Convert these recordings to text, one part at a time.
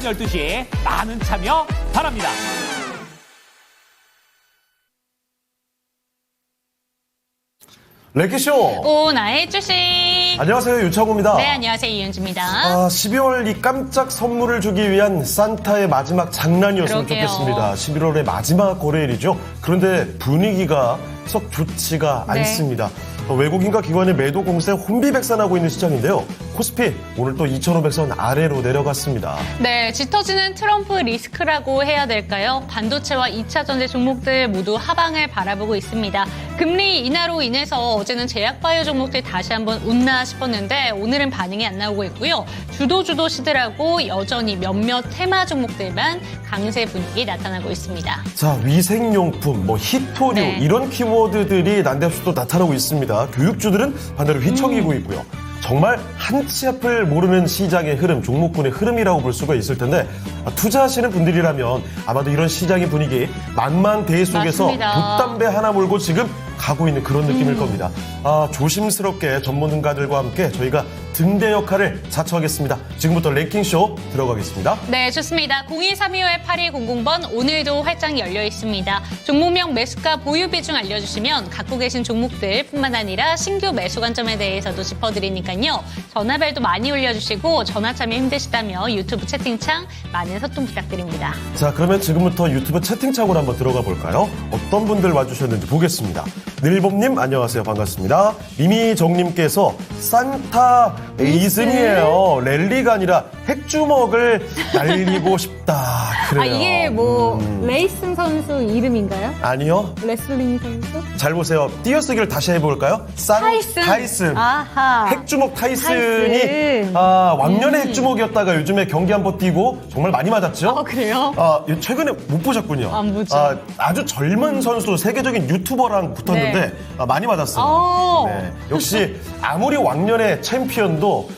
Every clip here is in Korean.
12시에 많은 참여 바랍니다. 랭키쇼 오나의 주식. 안녕하세요, 유창호입니다. 네, 안녕하세요, 이은주입니다. 12월 이 깜짝 선물을 주기 위한 산타의 마지막 장난이었으면 그러게요. 좋겠습니다. 11월의 마지막 거래일이죠. 그런데 분위기가 썩 좋지가 네. 않습니다. 외국인과 기관의 매도 공세 혼비백산하고 있는 시장인데요. 코스피 오늘 또 2,500선 아래로 내려갔습니다. 네, 짙어지는 트럼프 리스크라고 해야 될까요? 반도체와 2차 전지 종목들 모두 하방을 바라보고 있습니다. 금리 인하로 인해서 어제는 제약바이오 종목들 다시 한번 웃나 싶었는데 오늘은 반응이 안 나오고 있고요. 주도 시들하고 여전히 몇몇 테마 종목들만 강세 분위기 나타나고 있습니다. 자, 위생용품, 히토류 네. 이런 키워드들이 난데없이 또 나타나고 있습니다. 교육주들은 반대로 휘청이고 있고요. 정말 한치 앞을 모르는 시장의 흐름, 종목군의 흐름이라고 볼 수가 있을 텐데 투자하시는 분들이라면 아마도 이런 시장의 분위기 만만대해 속에서 맞습니다. 돛담배 하나 몰고 지금 가고 있는 그런 느낌일 겁니다. 조심스럽게 전문가들과 함께 저희가 등대 역할을 자처하겠습니다. 지금부터 랭킹쇼 들어가겠습니다. 네, 좋습니다. 0232-8200번 오늘도 활짝 열려 있습니다. 종목명 매수가 보유 비중 알려주시면 갖고 계신 종목들 뿐만 아니라 신규 매수 관점에 대해서도 짚어드리니까요. 전화벨도 많이 올려주시고 전화 참여 힘드시다면 유튜브 채팅창 많은 소통 부탁드립니다. 자, 그러면 지금부터 유튜브 채팅창으로 한번 들어가 볼까요? 어떤 분들 와주셨는지 보겠습니다. 늘봄님 안녕하세요. 반갑습니다. 미미정님께서 산타 에이즘이에요. 랠리가 아니라 핵주먹을 날리고 싶다. 그래요. 이게 레이슨 선수 이름인가요? 아니요. 레슬링 선수? 잘 보세요. 띄어쓰기를 다시 해볼까요? 타이슨. 아하. 핵주먹 타이슨이 타이슨. 왕년의 핵주먹이었다가 요즘에 경기 한번 뛰고 정말 많이 맞았죠? 그래요? 최근에 못 보셨군요. 안 보죠. 아주 젊은 선수, 세계적인 유튜버랑 붙었는데 많이 맞았어요. 네. 역시 아무리 왕년의 챔피언도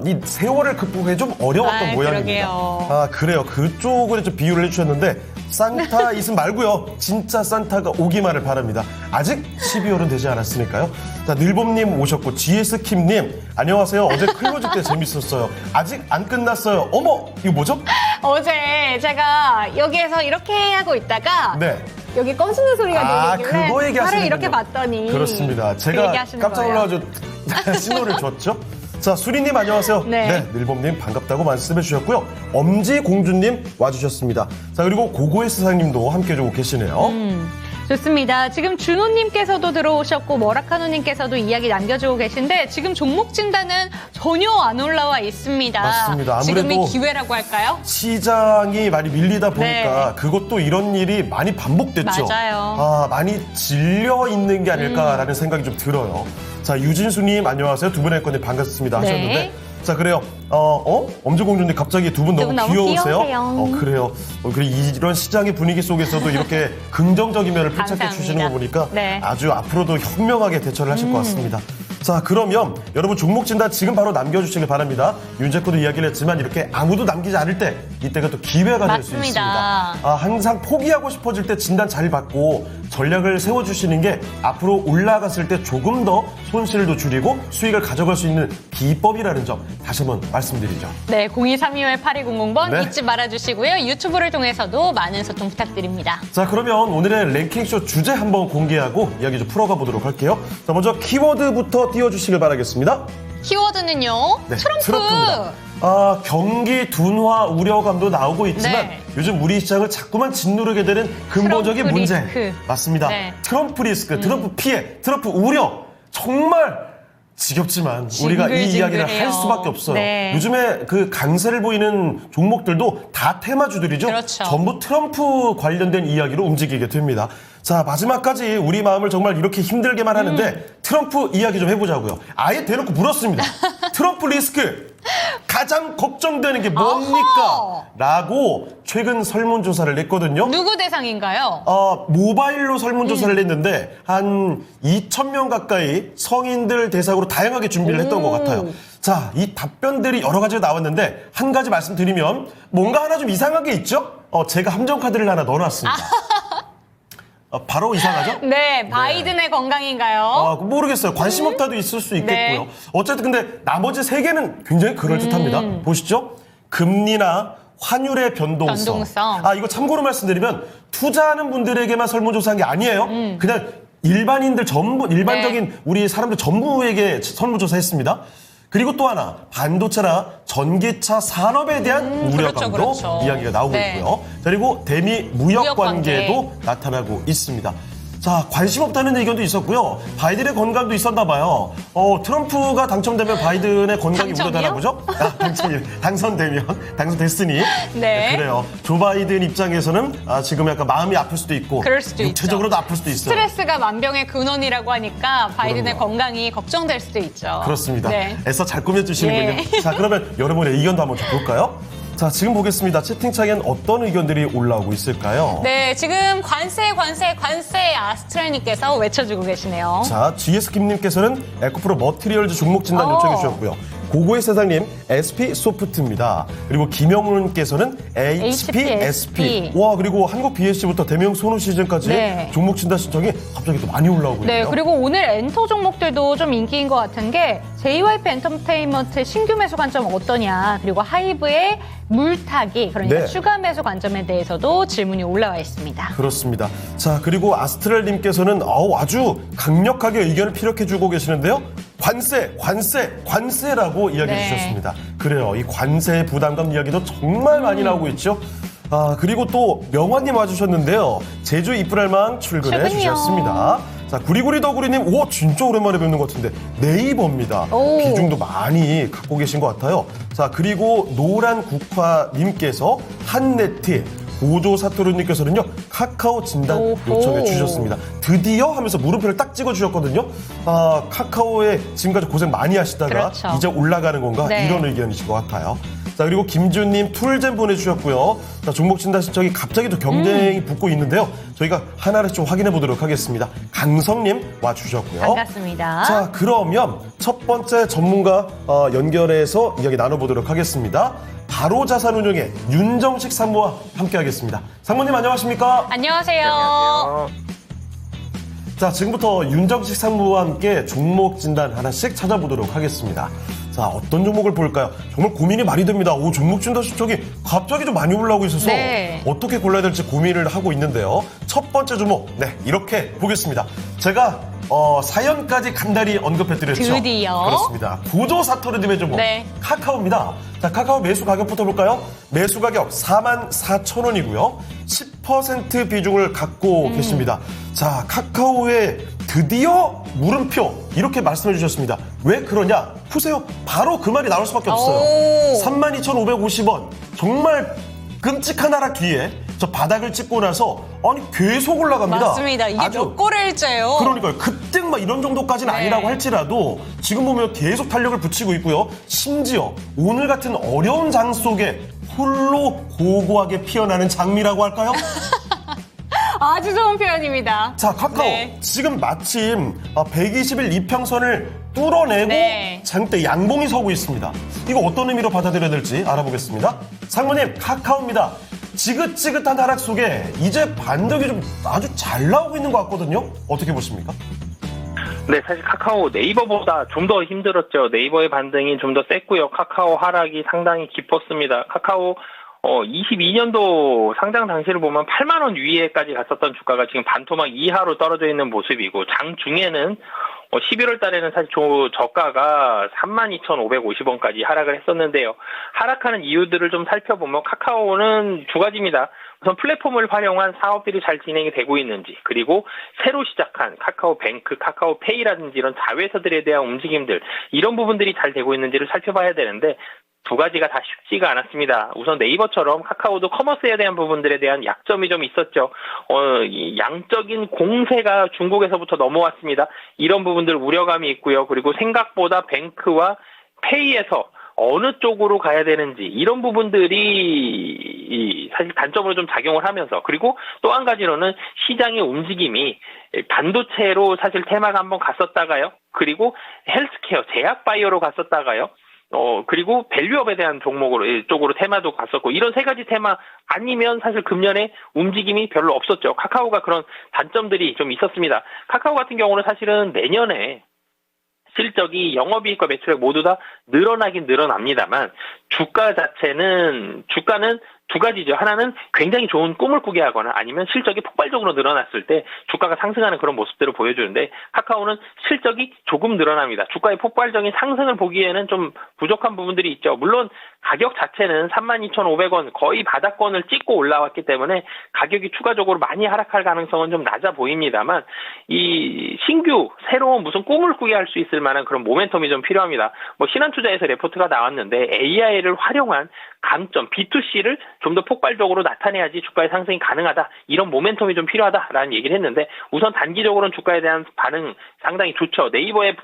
이 세월을 극복하기 좀 어려웠던 모양입니다. 그러게요. 그래요. 그쪽으로 좀 비유를 해주셨는데 산타 이슨 말고요. 진짜 산타가 오기만을 바랍니다. 아직 12월은 되지 않았으니까요. 자, 늘봄님 오셨고 GS킴님 안녕하세요. 어제 클로즈 때 재밌었어요. 아직 안 끝났어요. 어머, 이거 뭐죠? 어제 제가 여기에서 이렇게 하고 있다가 네. 여기 꺼지는 소리가 들리길래 그거 얘기하시는 바로 이렇게 봤더니 그렇습니다. 제가 얘기하시는 깜짝 거예요. 놀라가지고 신호를 줬죠. 자, 수리님 안녕하세요. 네. 늘봄님 반갑다고 말씀해 주셨고요. 엄지공주님 와주셨습니다. 자, 그리고 고고의 사장님도 함께 해주고 계시네요. 좋습니다. 지금 준호님께서도 들어오셨고 머라카노님께서도 이야기 남겨주고 계신데 지금 종목 진단은 전혀 안 올라와 있습니다. 맞습니다. 아무래도 지금이 기회라고 할까요? 시장이 많이 밀리다 보니까 네. 그것도 이런 일이 많이 반복됐죠. 맞아요. 많이 질려 있는 게 아닐까라는 생각이 좀 들어요. 자, 유진수님 안녕하세요. 두 분의 건님 반갑습니다 네. 하셨는데 자, 그래요. 엄지공주님 갑자기 두 분 너무 귀여우세요? 그래요. 그리고 이런 시장의 분위기 속에서도 이렇게 긍정적인 면을 포착해 감사합니다. 주시는 거 보니까 네. 아주 앞으로도 현명하게 대처를 하실 것 같습니다. 자, 그러면 여러분 종목 진단 지금 바로 남겨주시길 바랍니다. 윤재코도 이야기를 했지만 이렇게 아무도 남기지 않을 때 이때가 또 기회가 될 수 있습니다. 맞습니다. 항상 포기하고 싶어질 때 진단 잘 받고 전략을 세워주시는 게 앞으로 올라갔을 때 조금 더 손실도 줄이고 수익을 가져갈 수 있는 비법이라는 점 다시 한번 말씀드리죠. 네, 0232-8200번 네. 잊지 말아주시고요. 유튜브를 통해서도 많은 소통 부탁드립니다. 자, 그러면 오늘의 랭킹쇼 주제 한번 공개하고 이야기 좀 풀어가 보도록 할게요. 자, 먼저 키워드부터 띄워주시길 바라겠습니다. 키워드는요. 네, 트럼프. 트럼프입니다. 경기 둔화 우려감도 나오고 있지만 네. 요즘 우리 시장을 자꾸만 짓누르게 되는 근본적인 트럼프 문제. 리스크. 맞습니다. 네. 트럼프 리스크, 트럼프 피해, 트럼프 우려. 정말 지겹지만 우리가 이 이야기를 할 수밖에 없어요. 네. 요즘에 그 강세를 보이는 종목들도 다 테마주들이죠. 그렇죠. 전부 트럼프 관련된 이야기로 움직이게 됩니다. 자, 마지막까지 우리 마음을 정말 이렇게 힘들게만 하는데 트럼프 이야기 좀 해보자고요. 아예 대놓고 물었습니다. 트럼프 리스크 가장 걱정되는 게 뭡니까? 어허. 라고 최근 설문조사를 냈거든요. 누구 대상인가요? 모바일로 설문조사를 했는데 한 2,000명 가까이 성인들 대상으로 다양하게 준비를 했던 것 같아요. 자, 이 답변들이 여러 가지가 나왔는데 한 가지 말씀드리면 뭔가 하나 좀 이상한 게 있죠? 제가 함정카드를 하나 넣어놨습니다. 바로 이상하죠? 네, 바이든의 건강인가요? 모르겠어요. 관심 없다도 있을 수 있겠고요. 네. 어쨌든 근데 나머지 세 개는 굉장히 그럴듯합니다. 보시죠. 금리나 환율의 변동성. 변동성. 이거 참고로 말씀드리면 투자하는 분들에게만 설문조사한 게 아니에요. 그냥 일반인들 전부, 일반적인 네. 우리 사람들 전부에게 설문조사했습니다. 그리고 또 하나, 반도체나 전기차 산업에 대한 우려감도 그렇죠. 이야기가 나오고 네. 있고요. 그리고 대미 무역 무역 관계. 관계도 나타나고 있습니다. 자, 관심 없다는 의견도 있었고요. 바이든의 건강도 있었나 봐요. 트럼프가 당첨되면 바이든의 건강이 당첨이요? 우려되나 보죠? 당선됐으니. 네. 그래요. 조 바이든 입장에서는 지금 약간 마음이 아플 수도 있고, 그럴 수도 육체적으로도 아플 수도 있어요. 스트레스가 만병의 근원이라고 하니까 바이든의 그럼요. 건강이 걱정될 수도 있죠. 그렇습니다. 네. 애써 잘 꾸며주시는군요. 예. 자, 그러면 여러분의 의견도 한번 좀 볼까요? 자, 지금 보겠습니다. 채팅창엔 어떤 의견들이 올라오고 있을까요? 네, 지금 관세 아스트랄님께서 외쳐주고 계시네요. 자, GS 김님께서는 에코프로 머티리얼즈 종목 진단 요청해 주셨고요. 고고의 세상님, SP 소프트입니다. 그리고 김영훈께서는 HPSP. 와, 그리고 한국 BSC부터 대명 소노 시즌까지 네. 종목 진단 신청이 갑자기 또 많이 올라오고 네, 있네요. 그리고 오늘 엔터 종목들도 좀 인기인 것 같은 게 JYP 엔터테인먼트 신규 매수 관점 어떠냐, 그리고 하이브의 물타기, 그러니까 네. 추가 매수 관점에 대해서도 질문이 올라와 있습니다. 그렇습니다. 자, 그리고 아스트랄님께서는 아주 강력하게 의견을 피력해주고 계시는데요. 관세라고 이야기해 네. 주셨습니다. 그래요. 이 관세 부담감 이야기도 정말 많이 나오고 있죠. 그리고 또 명화님 와주셨는데요. 제주 이쁘랄망 출근해 출근이요. 주셨습니다. 자, 구리구리 더구리님, 진짜 오랜만에 뵙는 것 같은데, 네이버입니다. 오. 비중도 많이 갖고 계신 것 같아요. 자, 그리고 노란국화님께서 한네티, 고조 사토루님께서는요, 카카오 진단 오호. 요청해 주셨습니다. 드디어 하면서 물음표를 딱 찍어 주셨거든요. 카카오에 지금까지 고생 많이 하시다가 그렇죠. 이제 올라가는 건가? 네. 이런 의견이신 것 같아요. 자, 그리고 김준님 툴잼 보내주셨고요. 자, 종목 진단 신청이 갑자기 또 경쟁이 붙고 있는데요. 저희가 하나를 좀 확인해 보도록 하겠습니다. 강성님 와주셨고요. 반갑습니다. 자, 그러면 첫 번째 전문가 연결해서 이야기 나눠보도록 하겠습니다. 바로 자산운용의 윤정식 상무와 함께하겠습니다. 상무님 안녕하십니까? 안녕하세요. 자, 지금부터 윤정식 상무와 함께 종목 진단 하나씩 찾아보도록 하겠습니다. 자, 어떤 종목을 볼까요? 정말 고민이 많이 됩니다. 종목 진단 신청이 갑자기 좀 많이 올라오고 있어서 네. 어떻게 골라야 될지 고민을 하고 있는데요. 첫 번째 종목, 이렇게 보겠습니다. 제가 사연까지 간단히 언급해드렸죠. 드디어. 그렇습니다. 고조 사토르님의 종목, 네. 카카오입니다. 자, 카카오 매수 가격부터 볼까요? 매수 가격 44,000원이고요. 10% 비중을 갖고 계십니다. 자, 카카오에 드디어 물음표 이렇게 말씀해 주셨습니다. 왜 그러냐? 보세요. 바로 그 말이 나올 수밖에 없어요. 오. 32,550원. 정말 끔찍한 하락 뒤에 저 바닥을 찍고 나서 계속 올라갑니다. 맞습니다. 이게 몇 골일째요. 그러니까요. 급등 막 이런 정도까지는 네. 아니라고 할지라도 지금 보면 계속 탄력을 붙이고 있고요. 심지어 오늘 같은 어려운 장 속에 홀로 고고하게 피어나는 장미라고 할까요? 아주 좋은 표현입니다. 자, 카카오. 네. 지금 마침 120일 이평선을 뚫어내고 네. 장대 양봉이 서고 있습니다. 이거 어떤 의미로 받아들여야 될지 알아보겠습니다. 상무님, 카카오입니다. 지긋지긋한 하락 속에 이제 반등이 좀 아주 잘 나오고 있는 것 같거든요. 어떻게 보십니까? 네, 사실 카카오 네이버보다 좀 더 힘들었죠. 네이버의 반등이 좀 더 셌고요. 카카오 하락이 상당히 깊었습니다. 카카오 22년도 상장 당시를 보면 8만 원 위에까지 갔었던 주가가 지금 반토막 이하로 떨어져 있는 모습이고, 장 중에는 11월 달에는 사실 저가가 32,550원까지 하락을 했었는데요. 하락하는 이유들을 좀 살펴보면 카카오는 두 가지입니다. 우선 플랫폼을 활용한 사업들이 잘 진행이 되고 있는지, 그리고 새로 시작한 카카오뱅크, 카카오페이라든지 이런 자회사들에 대한 움직임들, 이런 부분들이 잘 되고 있는지를 살펴봐야 되는데, 두 가지가 다 쉽지가 않았습니다. 우선 네이버처럼 카카오도 커머스에 대한 부분들에 대한 약점이 좀 있었죠. 이 양적인 공세가 중국에서부터 넘어왔습니다. 이런 부분들 우려감이 있고요. 그리고 생각보다 뱅크와 페이에서 어느 쪽으로 가야 되는지, 이런 부분들이 사실 단점으로 좀 작용을 하면서, 그리고 또 한 가지로는 시장의 움직임이 반도체로 사실 테마가 한번 갔었다가요. 그리고 헬스케어, 제약 바이오로 갔었다가요. 그리고 밸류업에 대한 쪽으로 테마도 갔었고, 이런 세 가지 테마 아니면 사실 금년에 움직임이 별로 없었죠. 카카오가 그런 단점들이 좀 있었습니다. 카카오 같은 경우는 사실은 내년에 실적이 영업이익과 매출액 모두 다 늘어나긴 늘어납니다만, 주가는 두 가지죠. 하나는 굉장히 좋은 꿈을 꾸게 하거나 아니면 실적이 폭발적으로 늘어났을 때 주가가 상승하는 그런 모습들을 보여주는데 카카오는 실적이 조금 늘어납니다. 주가의 폭발적인 상승을 보기에는 좀 부족한 부분들이 있죠. 물론 가격 자체는 32,500원 거의 바닥권을 찍고 올라왔기 때문에 가격이 추가적으로 많이 하락할 가능성은 좀 낮아 보입니다만 이 신규 새로운 무슨 꿈을 꾸게 할 수 있을 만한 그런 모멘텀이 좀 필요합니다. 뭐 신한투자에서 레포트가 나왔는데 AI를 활용한 강점 B2C를 좀 더 폭발적으로 나타내야지 주가의 상승이 가능하다. 이런 모멘텀이 좀 필요하다라는 얘기를 했는데 우선 단기적으로는 주가에 대한 반응 상당히 좋죠. 네이버의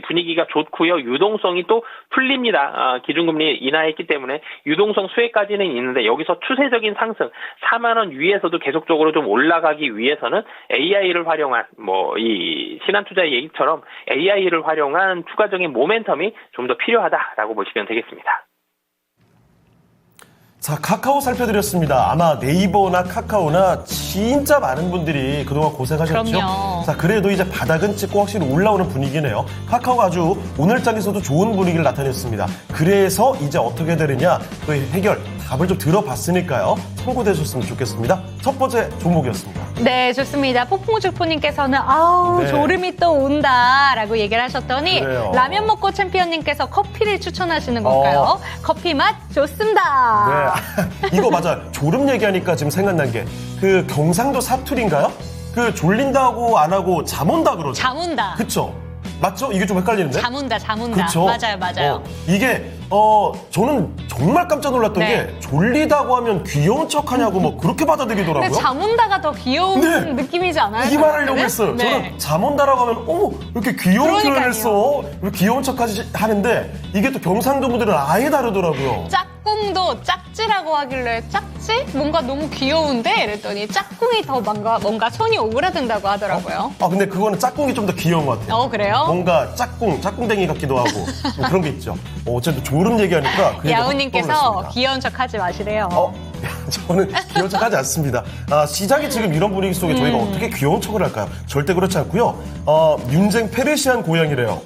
분위기가 좋고요. 유동성이 또 풀립니다. 기준금리 인하했기 때문에 유동성 수혜까지는 있는데 여기서 추세적인 상승 4만 원 위에서도 계속적으로 좀 올라가기 위해서는 AI를 활용한 이 신한투자의 얘기처럼 AI를 활용한 추가적인 모멘텀이 좀 더 필요하다라고 보시면 되겠습니다. 자, 카카오 살펴드렸습니다. 아마 네이버나 카카오나 진짜 많은 분들이 그동안 고생하셨죠? 그럼요. 자, 그래도 이제 바닥은 찍고 확실히 올라오는 분위기네요. 카카오가 아주 오늘장에서도 좋은 분위기를 나타냈습니다. 그래서 이제 어떻게 되느냐, 그 해결, 답을 좀 들어봤으니까요. 참고되셨으면 좋겠습니다. 첫 번째 종목이었습니다. 네, 좋습니다. 폭풍주포님께서는 아우 네. 졸음이 또 온다라고 얘기를 하셨더니 그래요. 라면 먹고 챔피언님께서 커피를 추천하시는 건가요? 커피 맛 좋습니다. 네. 이거 맞아. 졸음 얘기하니까 지금 생각난 게 그 경상도 사투리인가요? 그 졸린다고 안 하고 잠 온다 그러죠. 잠 온다. 그쵸? 맞죠? 이게 좀 헷갈리는데? 잠 온다. 그쵸? 맞아요. 이게 저는 정말 깜짝 놀랐던 네. 게 졸리다고 하면 귀여운 척하냐고 뭐 그렇게 받아들이더라고요. 근데 잠 온다가 더 귀여운 네. 느낌이지 않아요? 이 말하려고 했어요. 네. 저는 잠 온다라고 하면 어머 왜 이렇게 귀여운 그러니까요. 표현을 써? 왜 귀여운 척까지 하는데 이게 또 경상도 분들은 아예 다르더라고요. 짝꿍도 짝지라고 하길래 짝지? 뭔가 너무 귀여운데? 이랬더니 짝꿍이 더 뭔가 손이 오그라든다고 하더라고요. 근데 그거는 짝꿍이 좀 더 귀여운 것 같아요. 그래요? 뭔가 짝꿍댕이 같기도 하고 뭐 그런 게 있죠. 어쨌든 졸음 얘기하니까 그 얘기가 야우님께서 떠올랐습니다. 귀여운 척 하지 마시래요. 저는 귀여운 척 하지 않습니다. 시장이 지금 이런 분위기 속에 저희가 어떻게 귀여운 척을 할까요? 절대 그렇지 않고요. 윤쟁 페르시안 고양이래요.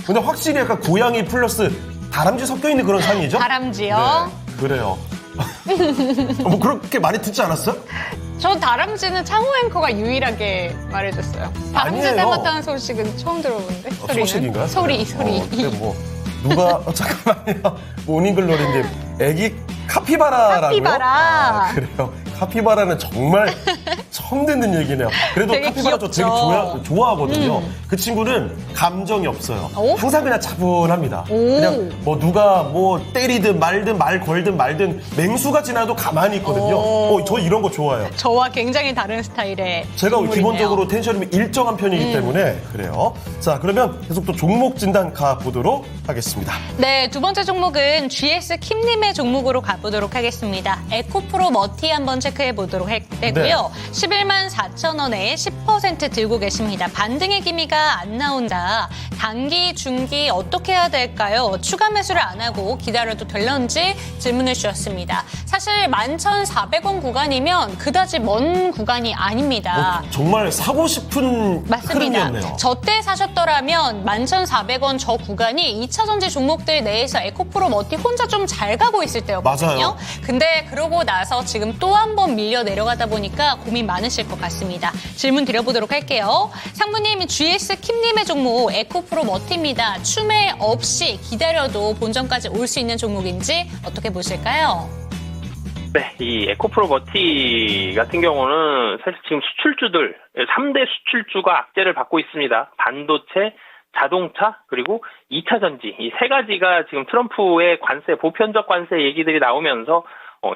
근데 확실히 약간 고양이 플러스 다람쥐 섞여 있는 그런 상이죠? 다람쥐요? 네, 그래요. 뭐 그렇게 많이 듣지 않았어요? 저 다람쥐는 창호 앵커가 유일하게 말해줬어요. 다람쥐 아니에요. 닮았다는 소식은 처음 들어보는데. 소리는? 소식인가요? 소리. 근데 뭐 누가 잠깐만요. 모닝글로리님 애기 카피바라라고요? 카피바라. 그래요. 카피바라는 정말 처음 듣는 얘기네요. 그래도 되게 카피바라 저 되게 귀엽죠. 좋아하거든요. 그 친구는 감정이 없어요. 오? 항상 그냥 차분합니다. 오. 그냥 뭐 누가 뭐 때리든 말든 말 걸든 말든 맹수가 지나도 가만히 있거든요. 오. 저 이런 거 좋아해요. 저와 굉장히 다른 스타일의 제가 인물이네요. 기본적으로 텐션이 일정한 편이기 때문에 그래요. 자, 그러면 계속 또 종목 진단 가보도록 하겠습니다. 네, 두 번째 종목은 GS 킴님의 종목으로 가보도록 하겠습니다. 에코프로 머티 한번 체크해 보도록 되고요. 11만 4천 원에 10% 들고 계십니다. 반등의 기미가 안 나온다. 단기, 중기 어떻게 해야 될까요? 추가 매수를 안 하고 기다려도 될런지 질문을 주셨습니다. 사실 11,400원 구간이면 그다지 먼 구간이 아닙니다. 정말 사고 싶은 맞습니다. 흐름이었네요. 저때 사셨더라면 11,400원 저 구간이 2차전지 종목들 내에서 에코프로 머티 혼자 좀 잘 가고 있을 때였거든요. 맞아요. 근데 그러고 나서 지금 또 한 번 밀려 내려가다 보니까 고민 많으실 것 같습니다. 질문 드려보도록 할게요. 상무님, GS 킴님의 종목 에코프로 머티입니다. 추매 없이 기다려도 본전까지 올 수 있는 종목인지 어떻게 보실까요? 네, 이 에코프로 머티 같은 경우는 사실 지금 수출주들, 3대 수출주가 악재를 받고 있습니다. 반도체, 자동차, 그리고 2차 전지. 이 세 가지가 지금 트럼프의 관세, 보편적 관세 얘기들이 나오면서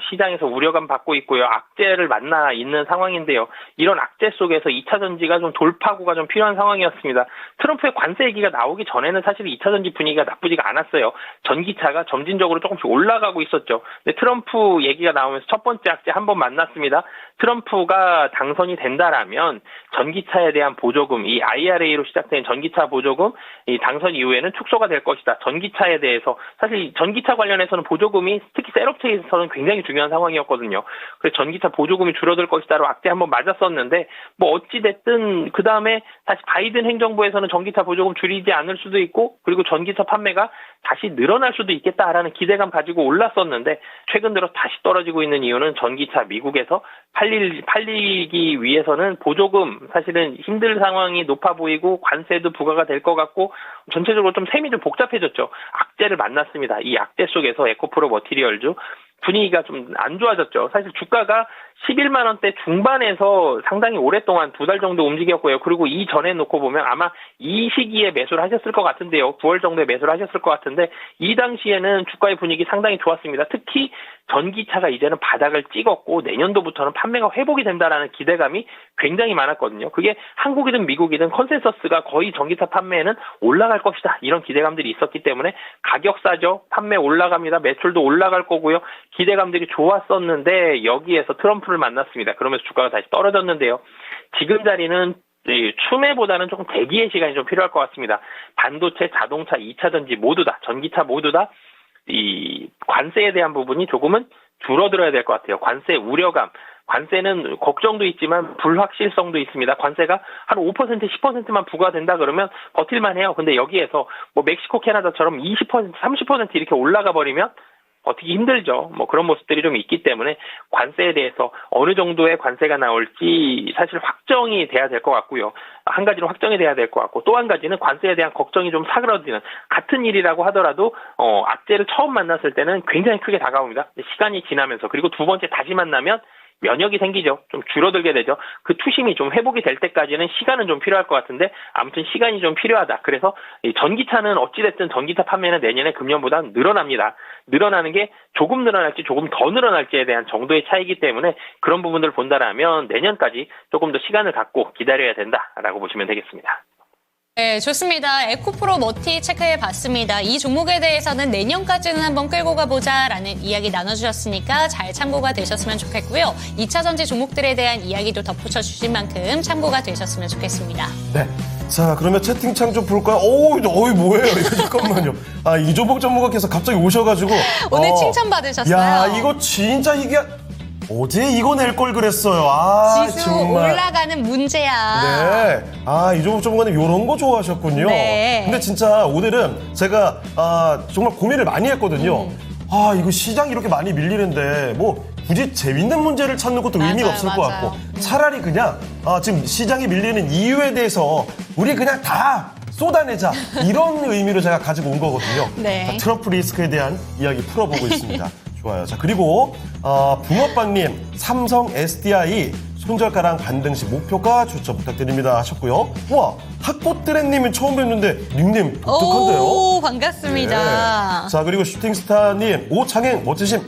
시장에서 우려감 받고 있고요. 악재를 만나 있는 상황인데요. 이런 악재 속에서 2차 전지가 좀 돌파구가 좀 필요한 상황이었습니다. 트럼프의 관세 얘기가 나오기 전에는 사실 2차 전지 분위기가 나쁘지가 않았어요. 전기차가 점진적으로 조금씩 올라가고 있었죠. 근데 트럼프 얘기가 나오면서 첫 번째 악재 한번 만났습니다. 트럼프가 당선이 된다라면 전기차에 대한 보조금, 이 IRA로 시작된 전기차 보조금, 이 당선 이후에는 축소가 될 것이다. 전기차에 대해서 사실 전기차 관련해서는 보조금이 특히 셀업체에서는 굉장히 굉장히 중요한 상황이었거든요. 그래서 전기차 보조금이 줄어들 것이다로 악재 한번 맞았었는데 뭐 어찌됐든 그 다음에 다시 바이든 행정부에서는 전기차 보조금 줄이지 않을 수도 있고 그리고 전기차 판매가 다시 늘어날 수도 있겠다라는 기대감 가지고 올랐었는데 최근 들어 다시 떨어지고 있는 이유는 전기차 미국에서 팔리기 위해서는 보조금 사실은 힘들 상황이 높아 보이고 관세도 부과가 될 것 같고 전체적으로 좀 셈이 좀 복잡해졌죠. 악재를 만났습니다. 이 악재 속에서 에코프로 머티리얼즈 분위기가 좀 안 좋아졌죠. 사실 주가가 11만 원대 중반에서 상당히 오랫동안 2달 정도 움직였고요. 그리고 이전에 놓고 보면 아마 이 시기에 매수를 하셨을 것 같은데요. 9월 정도에 매수를 하셨을 것 같은데 이 당시에는 주가의 분위기 상당히 좋았습니다. 특히 전기차가 이제는 바닥을 찍었고 내년도부터는 판매가 회복이 된다라는 기대감이 굉장히 많았거든요. 그게 한국이든 미국이든 컨센서스가 거의 전기차 판매는 올라갈 것이다. 이런 기대감들이 있었기 때문에 가격 싸죠. 판매 올라갑니다. 매출도 올라갈 거고요. 기대감들이 좋았었는데 여기에서 트럼프를 만났습니다. 그러면서 주가가 다시 떨어졌는데요. 지금 자리는 추매보다는 조금 대기의 시간이 좀 필요할 것 같습니다. 반도체, 자동차, 2차 전지 모두 다, 전기차 모두 다 이 관세에 대한 부분이 조금은 줄어들어야 될 것 같아요. 관세 우려감. 관세는 걱정도 있지만 불확실성도 있습니다. 관세가 한 5%, 10%만 부과된다 그러면 버틸만 해요. 근데 여기에서 뭐 멕시코, 캐나다처럼 20%, 30% 이렇게 올라가 버리면 버티기 힘들죠. 뭐 그런 모습들이 좀 있기 때문에 관세에 대해서 어느 정도의 관세가 나올지 사실 확정이 돼야 될 것 같고요. 한 가지는 확정이 돼야 될 것 같고 또 한 가지는 관세에 대한 걱정이 좀 사그러지는 같은 일이라고 하더라도 악재를 처음 만났을 때는 굉장히 크게 다가옵니다. 시간이 지나면서 그리고 두 번째 다시 만나면 면역이 생기죠. 좀 줄어들게 되죠. 그 투심이 좀 회복이 될 때까지는 시간은 좀 필요할 것 같은데 아무튼 시간이 좀 필요하다. 그래서 이 전기차는 어찌됐든 전기차 판매는 내년에 금년보다 늘어납니다. 늘어나는 게 조금 늘어날지 조금 더 늘어날지에 대한 정도의 차이기 때문에 그런 부분들을 본다라면 내년까지 조금 더 시간을 갖고 기다려야 된다라고 보시면 되겠습니다. 네, 좋습니다. 에코프로 머티 체크해봤습니다. 이 종목에 대해서는 내년까지는 한번 끌고 가보자라는 이야기 나눠주셨으니까 잘 참고가 되셨으면 좋겠고요. 2차 전지 종목들에 대한 이야기도 덧붙여 주신 만큼 참고가 되셨으면 좋겠습니다. 네. 자, 그러면 채팅창 좀 볼까요? 뭐예요? 이거 잠깐만요. 이조복 전문가께서 갑자기 오셔가지고. 오늘 칭찬받으셨어요. 야, 이거 진짜 이게. 어제 이거 낼 걸 그랬어요. 지수 정말. 올라가는 문제야. 네. 이조복 전문가님 이런 거 좋아하셨군요. 네. 근데 진짜 오늘은 제가 정말 고민을 많이 했거든요. 이거 시장이 이렇게 많이 밀리는데 뭐 굳이 재밌는 문제를 찾는 것도 의미가 없을 것 같고 차라리 그냥 지금 시장이 밀리는 이유에 대해서 우리 그냥 다 쏟아내자 이런 의미로 제가 가지고 온 거거든요. 네. 자, 트럼프 리스크에 대한 이야기 풀어보고 있습니다. 좋아요. 자, 그리고 붕어빵님 삼성 SDI 손절가랑 반등시 목표가 추천 부탁드립니다 하셨고요. 와, 학보트렌님은 처음 뵙는데 닉네임 독특한데요. 오, 반갑습니다. 네. 자, 그리고 슈팅스타님 오창행 멋지심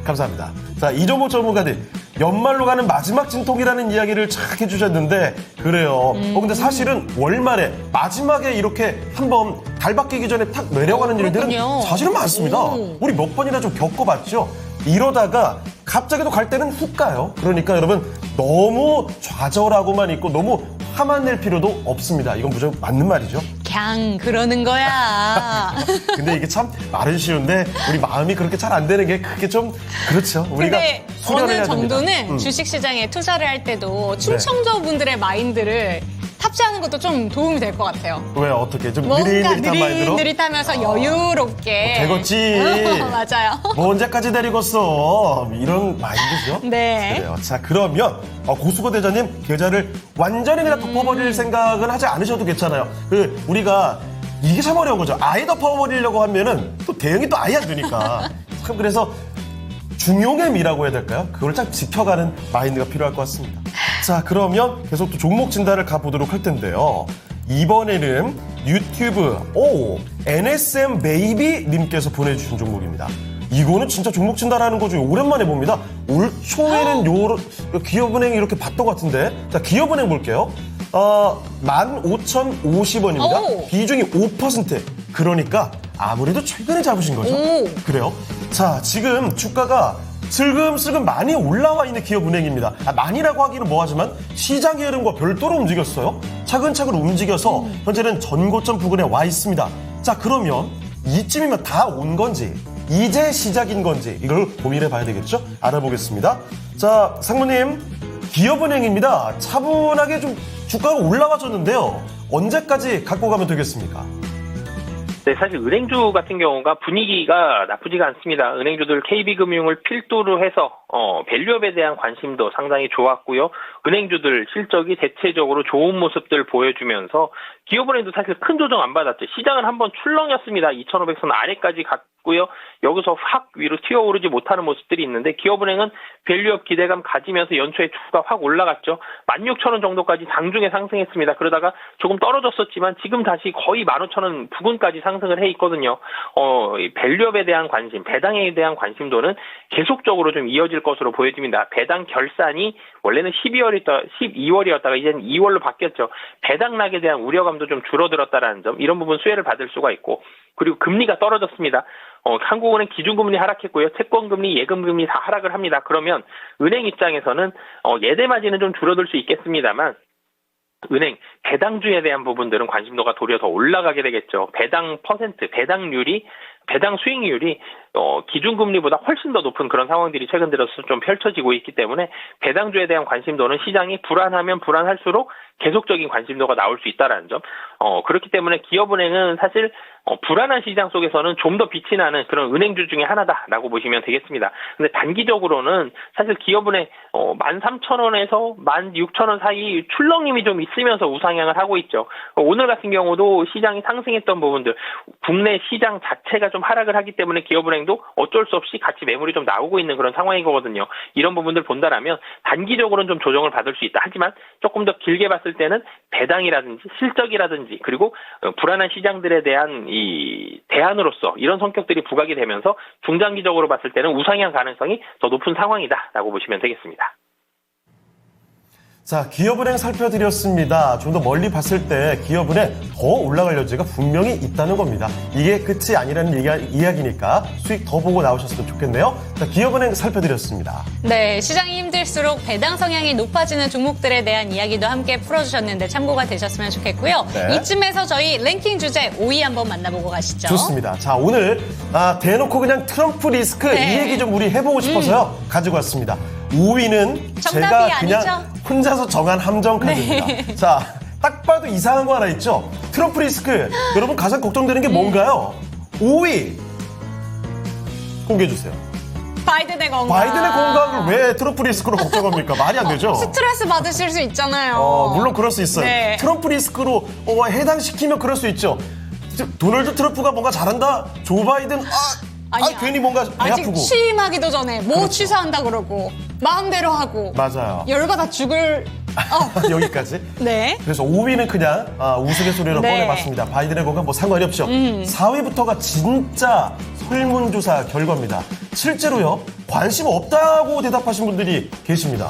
감사합니다. 자, 이조목 전문가님 연말로 가는 마지막 진통이라는 이야기를 착 해주셨는데 그래요. 근데 사실은 월말에 마지막에 이렇게 한번 달 바뀌기 전에 탁 내려가는 일들은 그렇군요. 사실은 많습니다. 우리 몇 번이나 좀 겪어봤죠. 이러다가 갑자기도 갈 때는 훅 가요. 그러니까 여러분 너무 좌절하고만 있고 너무 화만 낼 필요도 없습니다. 이건 무조건 맞는 말이죠. 그냥 그러는 거야. 근데 이게 참 말은 쉬운데 우리 마음이 그렇게 잘 안 되는 게 그게 좀 그렇죠. 우리가 근데 수련을 어느 해야 됩니다. 정도는 주식시장에 투자를 할 때도 충청자분들의 마인드를 탑재하는 것도 좀 도움이 될 것 같아요. 왜 어떻게 좀 뭔가 느릿느릿한 마인드로 느릿하면서 여유롭게. 되겠지. 맞아요. 뭐 언제까지 데리겠어. 이런 마인드죠. 네. 그래요. 자, 그러면 고수고 대장님 계좌를 완전히 그냥 덮어버릴 생각은 하지 않으셔도 괜찮아요. 우리가 이게 참 어려운 거죠. 아예 덮어버리려고 하면은 또 대응이 또 아예 안 되니까. 참 그래서 중용의미라고 해야 될까요? 그걸 딱 지켜가는 마인드가 필요할 것 같습니다. 자, 그러면 계속 또 종목 진단을 가보도록 할 텐데요. 이번에는 유튜브 NSM 베이비 님께서 보내주신 종목입니다. 이거는 진짜 종목 진단하는 거 중에 오랜만에 봅니다. 올 초에는 기업은행 이렇게 봤던 것 같은데. 자, 기업은행 볼게요. 15,050원입니다. 비중이 5%. 그러니까 아무래도 최근에 잡으신 거죠. 그래요. 자, 지금 주가가 슬금슬금 많이 올라와 있는 기업은행입니다. 많이라고 하기는 뭐하지만 시장의 흐름과 별도로 움직였어요. 차근차근 움직여서 현재는 전고점 부근에 와 있습니다. 자, 그러면 이쯤이면 다 온 건지 이제 시작인 건지 이걸 고민해 봐야 되겠죠? 알아보겠습니다. 자, 상무님, 기업은행입니다. 차분하게 좀 주가가 올라와줬는데요. 언제까지 갖고 가면 되겠습니까? 네, 사실 은행주 같은 경우가 분위기가 나쁘지가 않습니다. 은행주들 KB금융을 필두로 해서 밸류업에 대한 관심도 상당히 좋았고요. 은행주들 실적이 대체적으로 좋은 모습들 보여주면서 기업은행도 사실 큰 조정 안 받았죠. 시장은 한번 출렁였습니다. 2,500선 아래까지 갔고요. 여기서 확 위로 튀어오르지 못하는 모습들이 있는데 기업은행은 밸류업 기대감 가지면서 연초에 주가 확 올라갔죠. 16,000원 정도까지 장중에 상승했습니다. 그러다가 조금 떨어졌었지만 지금 다시 거의 15,000원 부근까지 상승을 해 있거든요. 이 밸류업에 대한 관심, 배당에 대한 관심도는 계속적으로 좀 이어질 것으로 보여집니다. 배당 결산이 원래는 12월이었다가 이제는 2월로 바뀌었죠. 배당락에 대한 우려감도 좀 줄어들었다라는 점, 이런 부분 수혜를 받을 수가 있고, 그리고 금리가 떨어졌습니다. 한국은행 기준금리 하락했고요. 채권금리, 예금금리 다 하락을 합니다. 그러면 은행 입장에서는 예대 마진은 좀 줄어들 수 있겠습니다만 은행 배당주에 대한 부분들은 관심도가 도리어 더 올라가게 되겠죠. 배당 퍼센트, 배당 수익률이 기준금리보다 훨씬 더 높은 그런 상황들이 최근 들어서 좀 펼쳐지고 있기 때문에 배당주에 대한 관심도는 시장이 불안하면 불안할수록 계속적인 관심도가 나올 수 있다라는 점. 그렇기 때문에 기업은행은 사실 불안한 시장 속에서는 좀 더 빛이 나는 그런 은행주 중에 하나다라고 보시면 되겠습니다. 근데 단기적으로는 사실 기업은행 13,000원에서 16,000원 사이 출렁임이 좀 있으면서 우상향을 하고 있죠. 오늘 같은 경우도 시장이 상승했던 부분들, 국내 시장 자체가 좀 하락을 하기 때문에 기업은행도 어쩔 수 없이 같이 매물이 좀 나오고 있는 그런 상황인 거거든요. 이런 부분들 본다라면 단기적으로는 좀 조정을 받을 수 있다. 하지만 조금 더 길게 봤을 때는 배당이라든지 실적이라든지 그리고 불안한 시장들에 대한 이 대안으로서 이런 성격들이 부각이 되면서 중장기적으로 봤을 때는 우상향 가능성이 더 높은 상황이다라고 보시면 되겠습니다. 자, 기업은행 살펴드렸습니다. 좀 더 멀리 봤을 때 기업은행 더 올라갈 여지가 분명히 있다는 겁니다. 이게 끝이 아니라는 이야기니까 수익 더 보고 나오셨으면 좋겠네요. 자, 기업은행 살펴드렸습니다. 네, 시장이 힘들수록 배당 성향이 높아지는 종목들에 대한 이야기도 함께 풀어주셨는데 참고가 되셨으면 좋겠고요. 네. 이쯤에서 저희 랭킹 주제 5위 한번 만나보고 가시죠. 좋습니다. 자, 오늘 대놓고 그냥 트럼프 리스크 네. 이 얘기 좀 우리 해보고 싶어서요. 가지고 왔습니다. 5위는 제가 정답이 그냥 아니죠? 혼자서 정한 함정 카드입니다. 네. 자, 딱 봐도 이상한 거 하나 있죠? 트럼프 리스크. 여러분 가장 걱정되는 게 뭔가요? 5위 공개해주세요. 바이든의 건강. 바이든의 건강을 왜 트럼프 리스크로 걱정합니까? 말이 안 되죠? 스트레스 받으실 수 있잖아요. 물론 그럴 수 있어요. 네. 트럼프 리스크로 해당시키면 그럴 수 있죠. 도널드 트럼프가 뭔가 잘한다? 조 바이든 아니야. 괜히 뭔가 배 아직 아프고. 취임하기도 전에 뭐 그렇죠. 취소한다 그러고 마음대로 하고 맞아요. 열받아 죽을 여기까지. 네. 그래서 5위는 그냥 우스갯소리로 네. 꺼내봤습니다. 바이든의 건강 뭐 상관이 없죠. 4위부터가 진짜 설문조사 결과입니다. 실제로요, 관심 없다고 대답하신 분들이 계십니다.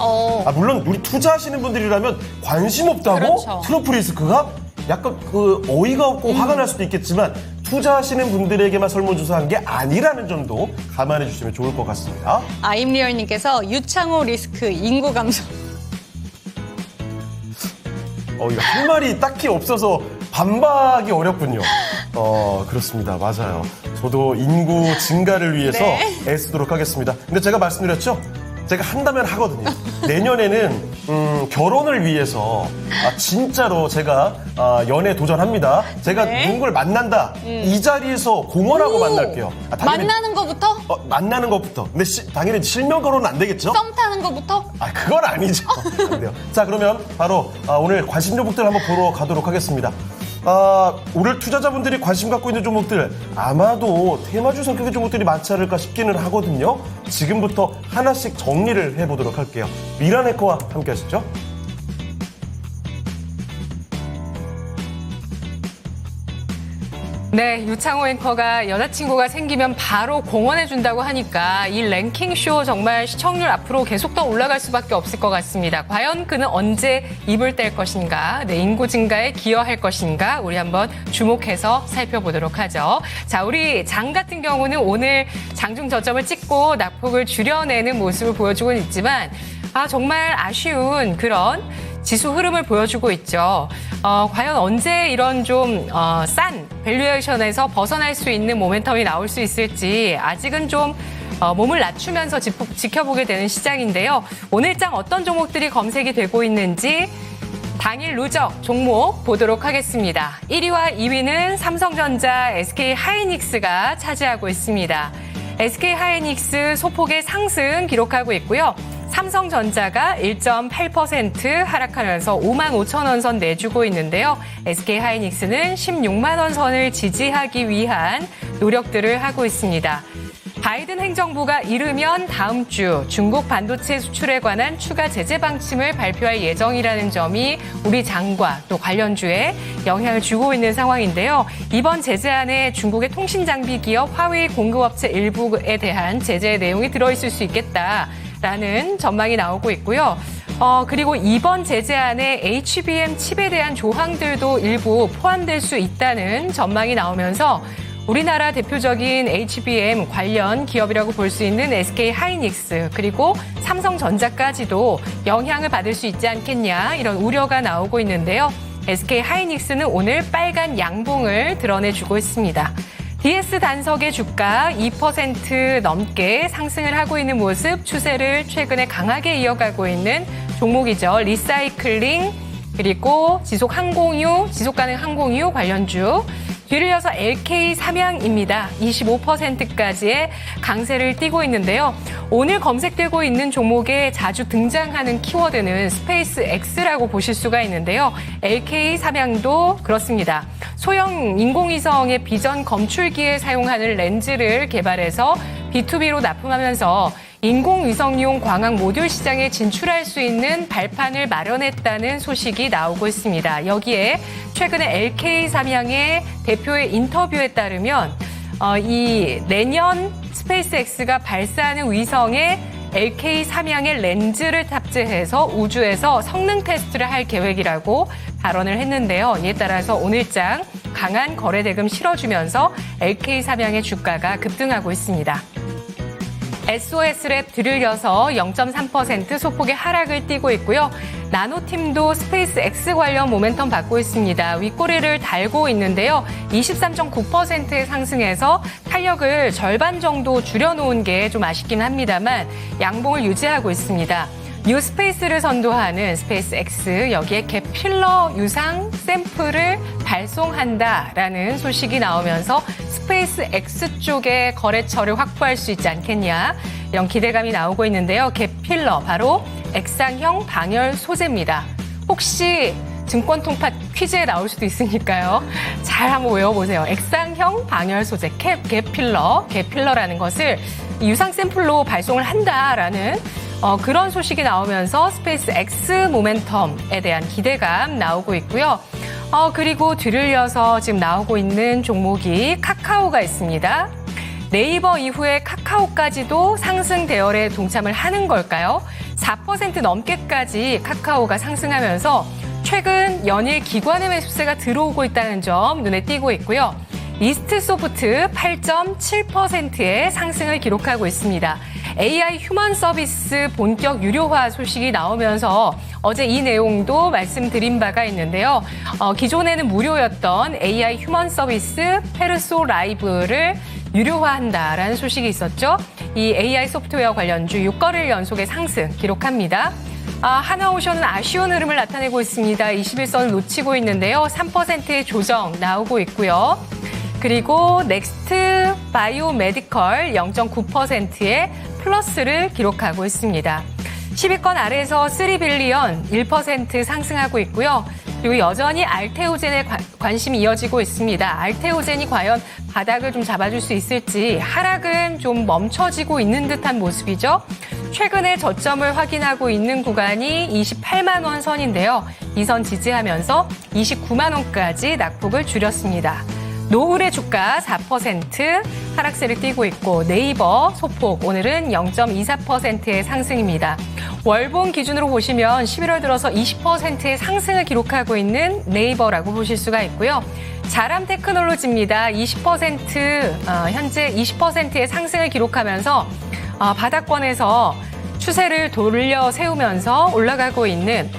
물론 우리 투자하시는 분들이라면 관심 없다고? 그렇죠. 트럼프 리스크가? 약간 어이가 없고 화가 날 수도 있겠지만 투자하시는 분들에게만 설문조사한 게 아니라는 점도 감안해 주시면 좋을 것 같습니다. 아임리얼님께서 유창호 리스크 인구 감소. 이거 할 말이 딱히 없어서 반박이 어렵군요. 그렇습니다. 맞아요. 저도 인구 증가를 위해서 네. 애쓰도록 하겠습니다. 근데 제가 말씀드렸죠? 제가 한다면 하거든요. 내년에는 결혼을 위해서 진짜로 제가 연애 도전합니다. 제가 네. 누군가를 만난다. 이 자리에서 공언하고 만날게요. 당연히, 만나는 거부터? 만나는 것부터. 근데 당연히 실명 결혼은 안 되겠죠? 썸 타는 거부터? 그건 아니죠. 안 돼요. 자, 그러면 바로 오늘 관심 종목들 한번 보러 가도록 하겠습니다. 오늘 투자자분들이 관심 갖고 있는 종목들 아마도 테마주 성격의 종목들이 많지 않을까 싶기는 하거든요. 지금부터 하나씩 정리를 해보도록 할게요. 미라네커와 함께 하시죠. 네, 유창호 앵커가 여자친구가 생기면 바로 공언해준다고 하니까 이 랭킹쇼 정말 시청률 앞으로 계속 더 올라갈 수밖에 없을 것 같습니다. 과연 그는 언제 입을 뗄 것인가, 인구 증가에 기여할 것인가, 우리 한번 주목해서 살펴보도록 하죠. 자, 우리 장 같은 경우는 오늘 장중 저점을 찍고 낙폭을 줄여내는 모습을 보여주고는 있지만 정말 아쉬운 그런 지수 흐름을 보여주고 있죠. 과연 언제 이런 좀 싼 밸류에이션에서 벗어날 수 있는 모멘텀이 나올 수 있을지 아직은 좀 몸을 낮추면서 지켜보게 되는 시장인데요. 오늘장 어떤 종목들이 검색이 되고 있는지 당일 누적 종목 보도록 하겠습니다. 1위와 2위는 삼성전자, SK하이닉스가 차지하고 있습니다. SK하이닉스 소폭의 상승 기록하고 있고요. 삼성전자가 1.8% 하락하면서 55,000원 선 내주고 있는데요. SK하이닉스는 16만 원 선을 지지하기 위한 노력들을 하고 있습니다. 바이든 행정부가 이르면 다음 주 중국 반도체 수출에 관한 추가 제재 방침을 발표할 예정이라는 점이 우리 장과 또 관련주에 영향을 주고 있는 상황인데요. 이번 제재안에 중국의 통신장비 기업 화웨이 공급업체 일부에 대한 제재 내용이 들어있을 수 있겠다라는 전망이 나오고 있고요. 그리고 이번 제재안에 HBM 칩에 대한 조항들도 일부 포함될 수 있다는 전망이 나오면서 우리나라 대표적인 HBM 관련 기업이라고 볼 수 있는 SK하이닉스 그리고 삼성전자까지도 영향을 받을 수 있지 않겠냐 이런 우려가 나오고 있는데요. SK하이닉스는 오늘 빨간 양봉을 드러내주고 있습니다. DS 단석의 주가 2% 넘게 상승을 하고 있는 모습 추세를 최근에 강하게 이어가고 있는 종목이죠. 리사이클링 그리고 지속가능 항공유 관련주. 뒤를 이어서 LK 삼양입니다. 25%까지의 강세를 띠고 있는데요. 오늘 검색되고 있는 종목에 자주 등장하는 키워드는 스페이스 X라고 보실 수가 있는데요. LK 삼양도 그렇습니다. 소형 인공위성의 비전 검출기에 사용하는 렌즈를 개발해서 B2B로 납품하면서 인공위성용 광학 모듈 시장에 진출할 수 있는 발판을 마련했다는 소식이 나오고 있습니다. 여기에 최근에 LK 삼양의 대표의 인터뷰에 따르면 이 내년 스페이스X가 발사하는 위성에 LK 삼양의 렌즈를 탑재해서 우주에서 성능 테스트를 할 계획이라고 발언을 했는데요. 이에 따라서 오늘장 강한 거래 대금 실어주면서 LK 삼양의 주가가 급등하고 있습니다. SOS랩 들을려서 0.3% 소폭의 하락을 띠고 있고요. 나노팀도 스페이스 X 관련 모멘텀 받고 있습니다. 윗꼬리를 달고 있는데요. 23.9%의 상승에서 탄력을 절반 정도 줄여놓은 게 좀 아쉽긴 합니다만 양봉을 유지하고 있습니다. 뉴스페이스를 선도하는 스페이스 X 여기에 갭 필러 유상 샘플을 발송한다라는 소식이 나오면서 스페이스 X 쪽에 거래처를 확보할 수 있지 않겠냐 이런 기대감이 나오고 있는데요. 갭 필러 바로 액상형 방열 소재입니다. 혹시 증권 통팟 퀴즈에 나올 수도 있으니까요. 잘 한번 외워보세요. 액상형 방열 소재 갭 필러라는 것을 유상 샘플로 발송을 한다라는 그런 소식이 나오면서 스페이스 X 모멘텀에 대한 기대감 나오고 있고요. 그리고 뒤를 이어서 지금 나오고 있는 종목이 카카오가 있습니다. 네이버 이후에 카카오까지도 상승 대열에 동참을 하는 걸까요? 4% 넘게까지 카카오가 상승하면서 최근 연일 기관의 매수세가 들어오고 있다는 점 눈에 띄고 있고요. 이스트소프트 8.7%의 상승을 기록하고 있습니다. AI 휴먼 서비스 본격 유료화 소식이 나오면서 어제 이 내용도 말씀드린 바가 있는데요. 기존에는 무료였던 AI 휴먼 서비스 페르소 라이브를 유료화한다라는 소식이 있었죠. 이 AI 소프트웨어 관련주 6거래일 연속의 상승 기록합니다. 하나오션은 아쉬운 흐름을 나타내고 있습니다. 21선을 놓치고 있는데요. 3%의 조정 나오고 있고요. 그리고 넥스트 바이오메디컬 0.9%의 플러스를 기록하고 있습니다. 10위권 아래에서 3빌리언 1% 상승하고 있고요. 그리고 여전히 알테오젠에 관심이 이어지고 있습니다. 알테오젠이 과연 바닥을 좀 잡아줄 수 있을지 하락은 좀 멈춰지고 있는 듯한 모습이죠. 최근에 저점을 확인하고 있는 구간이 28만 원 선인데요. 이 선 지지하면서 29만 원까지 낙폭을 줄였습니다. 노을의 주가 4% 하락세를 띠고 있고 네이버 소폭 오늘은 0.24%의 상승입니다. 월봉 기준으로 보시면 11월 들어서 20%의 상승을 기록하고 있는 네이버라고 보실 수가 있고요. 자람 테크놀로지입니다. 20% 현재 20%의 상승을 기록하면서 바닥권에서 추세를 돌려 세우면서 올라가고 있는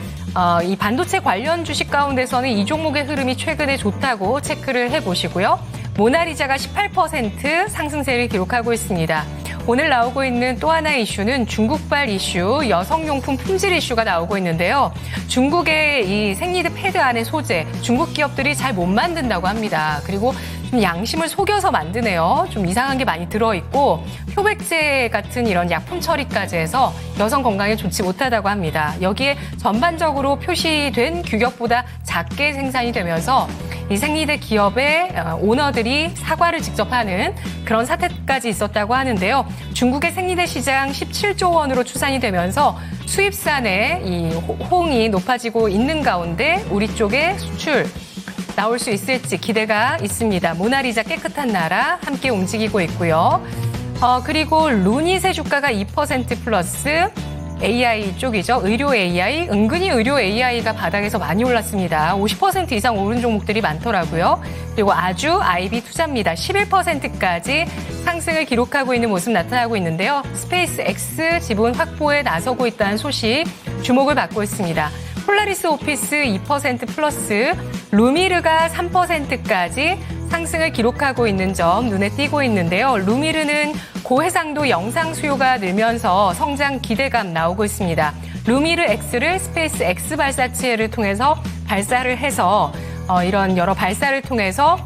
이 반도체 관련 주식 가운데서는 이 종목의 흐름이 최근에 좋다고 체크를 해보시고요. 모나리자가 18% 상승세를 기록하고 있습니다. 오늘 나오고 있는 또 하나의 이슈는 중국발 이슈, 여성용품 품질 이슈가 나오고 있는데요. 중국의 이 생리대 패드 안의 소재, 중국 기업들이 잘 못 만든다고 합니다. 그리고 좀 양심을 속여서 만드네요. 좀 이상한 게 많이 들어있고 표백제 같은 이런 약품 처리까지 해서 여성 건강에 좋지 못하다고 합니다. 여기에 전반적으로 표시된 규격보다 작게 생산이 되면서 이 생리대 기업의 오너들이 사과를 직접 하는 그런 사태까지 있었다고 하는데요. 중국의 생리대 시장 17조 원으로 추산이 되면서 수입산의 이 호응이 높아지고 있는 가운데 우리 쪽에 수출 나올 수 있을지 기대가 있습니다. 모나리자 깨끗한 나라 함께 움직이고 있고요. 그리고 루닛의 주가가 2% 플러스 AI 쪽이죠. 의료 AI, 은근히 의료 AI가 바닥에서 많이 올랐습니다. 50% 이상 오른 종목들이 많더라고요. 그리고 아주 IB 투자입니다. 11%까지 상승을 기록하고 있는 모습 나타나고 있는데요. 스페이스 X 지분 확보에 나서고 있다는 소식 주목을 받고 있습니다. 폴라리스 오피스 2% 플러스, 루미르가 3%까지 상승을 기록하고 있는 점 눈에 띄고 있는데요. 루미르는 고해상도 영상 수요가 늘면서 성장 기대감 나오고 있습니다. 루미르 X를 스페이스 X 발사체를 통해서 발사를 해서 이런 여러 발사를 통해서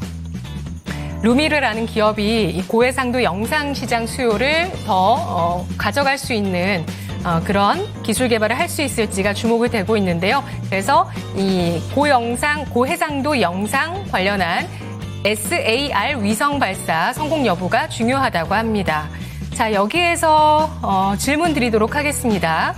루미르라는 기업이 이 고해상도 영상 시장 수요를 더 가져갈 수 있는 그런 기술 개발을 할 수 있을지가 주목이 되고 있는데요. 그래서 이 고해상도 영상 관련한 SAR 위성 발사 성공 여부가 중요하다고 합니다. 자, 여기에서 질문 드리도록 하겠습니다.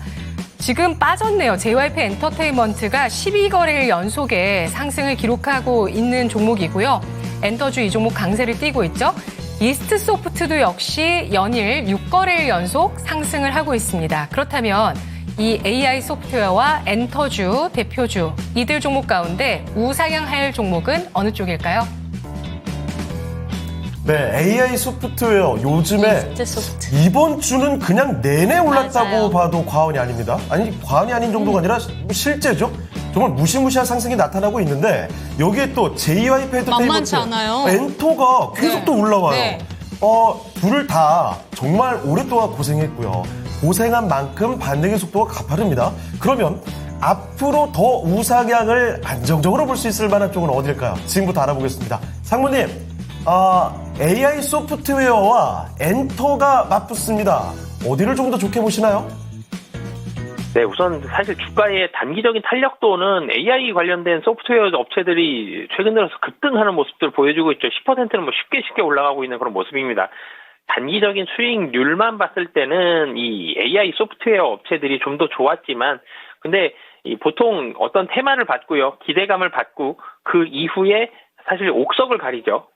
지금 빠졌네요. JYP 엔터테인먼트가 12거래일 연속에 상승을 기록하고 있는 종목이고요. 엔터주 이 종목 강세를 띠고 있죠. 이스트 소프트도 역시 연일 6거래일 연속 상승을 하고 있습니다. 그렇다면 이 AI 소프트웨어와 엔터주 대표주 이들 종목 가운데 우상향할 종목은 어느 쪽일까요? 네, AI 소프트웨어 요즘에 이스트 소프트. 이번 주는 그냥 내내 올랐다고 맞아요. 봐도 과언이 아닙니다. 아니, 과언이 아닌 정도가 아니라 실제죠. 정말 무시무시한 상승이 나타나고 있는데 여기에 또 JYP 만만치 엔터테인먼트 않아요. 엔터가 계속 네. 또 올라와요. 네. 둘을 다 정말 오랫동안 고생했고요. 고생한 만큼 반등의 속도가 가파릅니다. 그러면 앞으로 더 우상향을 안정적으로 볼 수 있을 만한 쪽은 어딜까요? 지금부터 알아보겠습니다. 상무님, AI 소프트웨어와 엔터가 맞붙습니다. 어디를 좀 더 좋게 보시나요? 네, 우선 사실 주가의 단기적인 탄력도는 AI 관련된 소프트웨어 업체들이 최근 들어서 급등하는 모습들을 보여주고 있죠. 10%는 뭐 쉽게 올라가고 있는 그런 모습입니다. 단기적인 수익률만 봤을 때는 이 AI 소프트웨어 업체들이 좀 더 좋았지만, 근데 보통 어떤 테마를 받고요, 기대감을 받고 그 이후에 사실 옥석을 가리죠.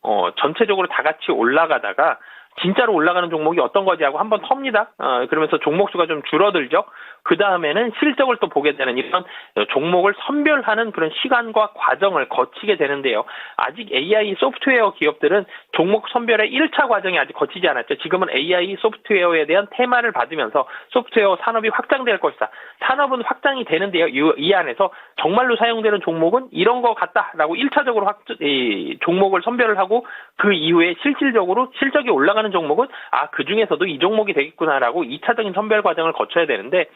전체적으로 다 같이 올라가다가 진짜로 올라가는 종목이 어떤 거지 하고 한번 텁니다. 그러면서 종목 수가 좀 줄어들죠. 그 다음에는 실적을 또 보게 되는 이런 종목을 선별하는 그런 시간과 과정을 거치게 되는데요. 아직 AI 소프트웨어 기업들은 종목 선별의 1차 과정이 아직 거치지 않았죠. 지금은 AI 소프트웨어에 대한 테마를 받으면서 소프트웨어 산업이 확장될 것이다. 산업은 확장이 되는데요. 이 안에서 정말로 사용되는 종목은 이런 거 같다라고 1차적으로 종목을 선별을 하고 그 이후에 실질적으로 실적이 올라가는 종목은 그 중에서도 이 종목이 되겠구나라고 2차적인 선별 과정을 거쳐야 되는데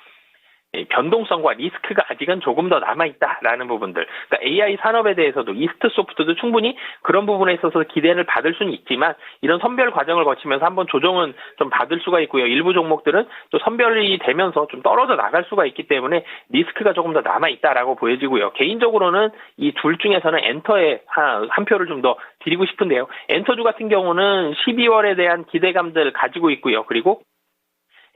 변동성과 리스크가 아직은 조금 더 남아있다라는 부분들. 그러니까 AI 산업에 대해서도 이스트 소프트도 충분히 그런 부분에 있어서 기대를 받을 수는 있지만 이런 선별 과정을 거치면서 한번 조정은 좀 받을 수가 있고요. 일부 종목들은 또 선별이 되면서 좀 떨어져 나갈 수가 있기 때문에 리스크가 조금 더 남아있다라고 보여지고요. 개인적으로는 이 둘 중에서는 엔터에 한 표를 좀 더 드리고 싶은데요. 엔터주 같은 경우는 12월에 대한 기대감들 가지고 있고요. 그리고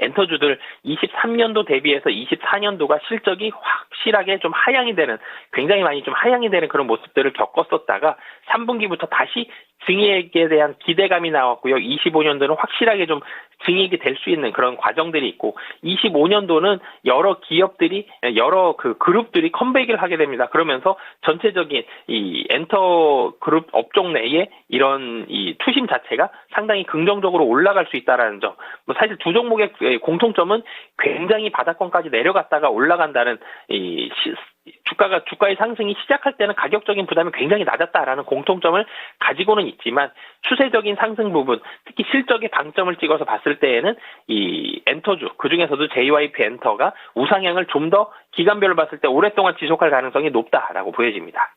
엔터주들 23년도 대비해서 24년도가 실적이 확실하게 좀 하향이 되는, 굉장히 많이 좀 하향이 되는 그런 모습들을 겪었었다가 3분기부터 다시 증액에 대한 기대감이 나왔고요. 25년도는 확실하게 좀 증액이 될 수 있는 그런 과정들이 있고 25년도는 여러 기업들이 여러 그 그룹들이 컴백을 하게 됩니다. 그러면서 전체적인 이 엔터 그룹 업종 내에 이런 이 투심 자체가 상당히 긍정적으로 올라갈 수 있다라는 점. 뭐 사실 두 종목의 공통점은 굉장히 바닥권까지 내려갔다가 올라간다는 이 주가의 상승이 시작할 때는 가격적인 부담이 굉장히 낮았다라는 공통점을 가지고는 있지만 추세적인 상승 부분, 특히 실적의 방점을 찍어서 봤을 때에는 이 엔터주, 그중에서도 JYP 엔터가 우상향을 좀 더 기간별로 봤을 때 오랫동안 지속할 가능성이 높다라고 보여집니다.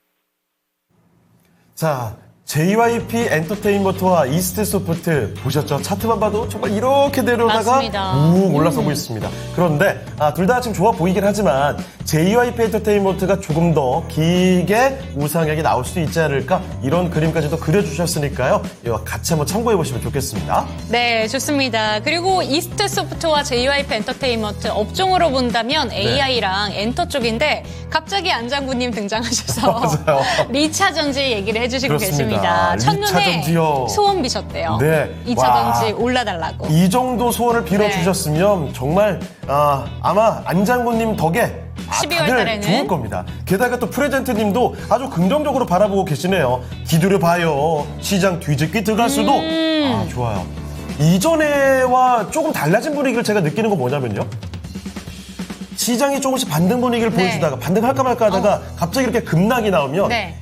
자, JYP 엔터테인먼트와 이스트 소프트 보셨죠? 차트만 봐도 정말 이렇게 내려오다가 맞습니다. 욱 올라서고 있습니다. 그런데 둘 다 지금 좋아 보이긴 하지만 JYP 엔터테인먼트가 조금 더 길게 우상향이 나올 수도 있지 않을까 이런 그림까지도 그려주셨으니까요. 이와 같이 한번 참고해 보시면 좋겠습니다. 네, 좋습니다. 그리고 이스트 소프트와 JYP 엔터테인먼트 업종으로 본다면 AI랑 엔터 쪽인데 갑자기 안 장군님 등장하셔서 맞아요. 리차전지 얘기를 해주시고 그렇습니다. 계십니다. 첫눈에 리차전지요. 소원 비셨대요. 네. 2차전지 와. 올라달라고. 이 정도 소원을 빌어주셨으면 정말 아마 안장군님 덕에 12월 다들 달에는. 좋을 겁니다. 게다가 또 프레젠트님도 아주 긍정적으로 바라보고 계시네요. 기다려 봐요. 시장 뒤집기 들어갈 수도. 좋아요. 이전에와 조금 달라진 분위기를 제가 느끼는 건 뭐냐면요. 시장이 조금씩 반등 분위기를 네. 보여주다가 반등할까 말까 하다가 갑자기 이렇게 급락이 나오면 네.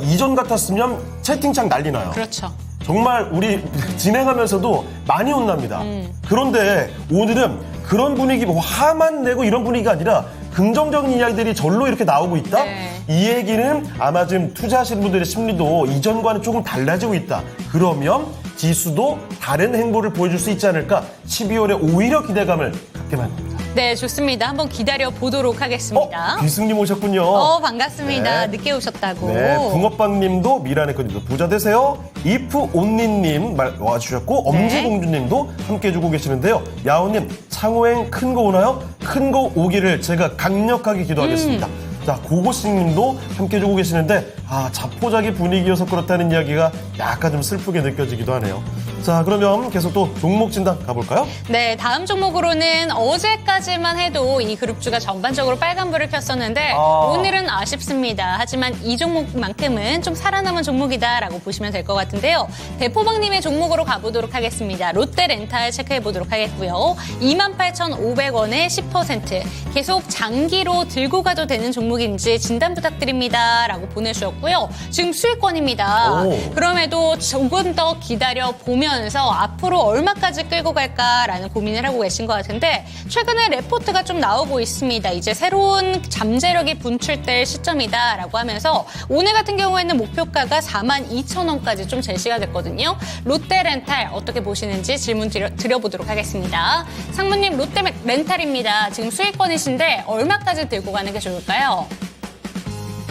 이전 같았으면 채팅창 난리 나요. 그렇죠. 정말 우리 진행하면서도 많이 혼납니다. 그런데 오늘은 그런 분위기, 화만 내고 이런 분위기가 아니라 긍정적인 이야기들이 절로 이렇게 나오고 있다? 네. 이 얘기는 아마 지금 투자하시는 분들의 심리도 이전과는 조금 달라지고 있다. 그러면 지수도 다른 행보를 보여줄 수 있지 않을까? 12월에 오히려 기대감을 갖게 만듭니다. 네, 좋습니다. 한번 기다려 보도록 하겠습니다. 기승님 오셨군요. 반갑습니다. 네. 늦게 오셨다고. 네, 붕어빵님도 미라네코님도 부자 되세요. 이프온니님 와주셨고 엄지공주님도 함께 해주고 계시는데요. 야오님 창호행 큰 거 오나요? 큰 거 오기를 제가 강력하게 기도하겠습니다. 자, 고고씨님도 함께 해주고 계시는데 자포자기 분위기여서 그렇다는 이야기가 약간 좀 슬프게 느껴지기도 하네요. 자, 그러면 계속 또 종목 진단 가볼까요? 네, 다음 종목으로는 어제까지만 해도 이 그룹주가 전반적으로 빨간불을 켰었는데 오늘은 아쉽습니다. 하지만 이 종목만큼은 좀 살아남은 종목이다라고 보시면 될 것 같은데요. 대포방님의 종목으로 가보도록 하겠습니다. 롯데렌탈 체크해보도록 하겠고요. 28,500원에 10% 계속 장기로 들고 가도 되는 종목인지 진단 부탁드립니다. 라고 보내주셨고요. 지금 수익권입니다. 그럼에도 조금 더 기다려보면서 앞으로 얼마까지 끌고 갈까라는 고민을 하고 계신 것 같은데 최근에 레포트가 좀 나오고 있습니다. 이제 새로운 잠재력이 분출될 시점이다라고 하면서 오늘 같은 경우에는 목표가가 42,000원까지 좀 제시가 됐거든요. 롯데렌탈 어떻게 보시는지 질문 드려보도록 하겠습니다. 상무님 롯데렌탈입니다. 지금 수익권이신데 얼마까지 들고 가는 게 좋을까요?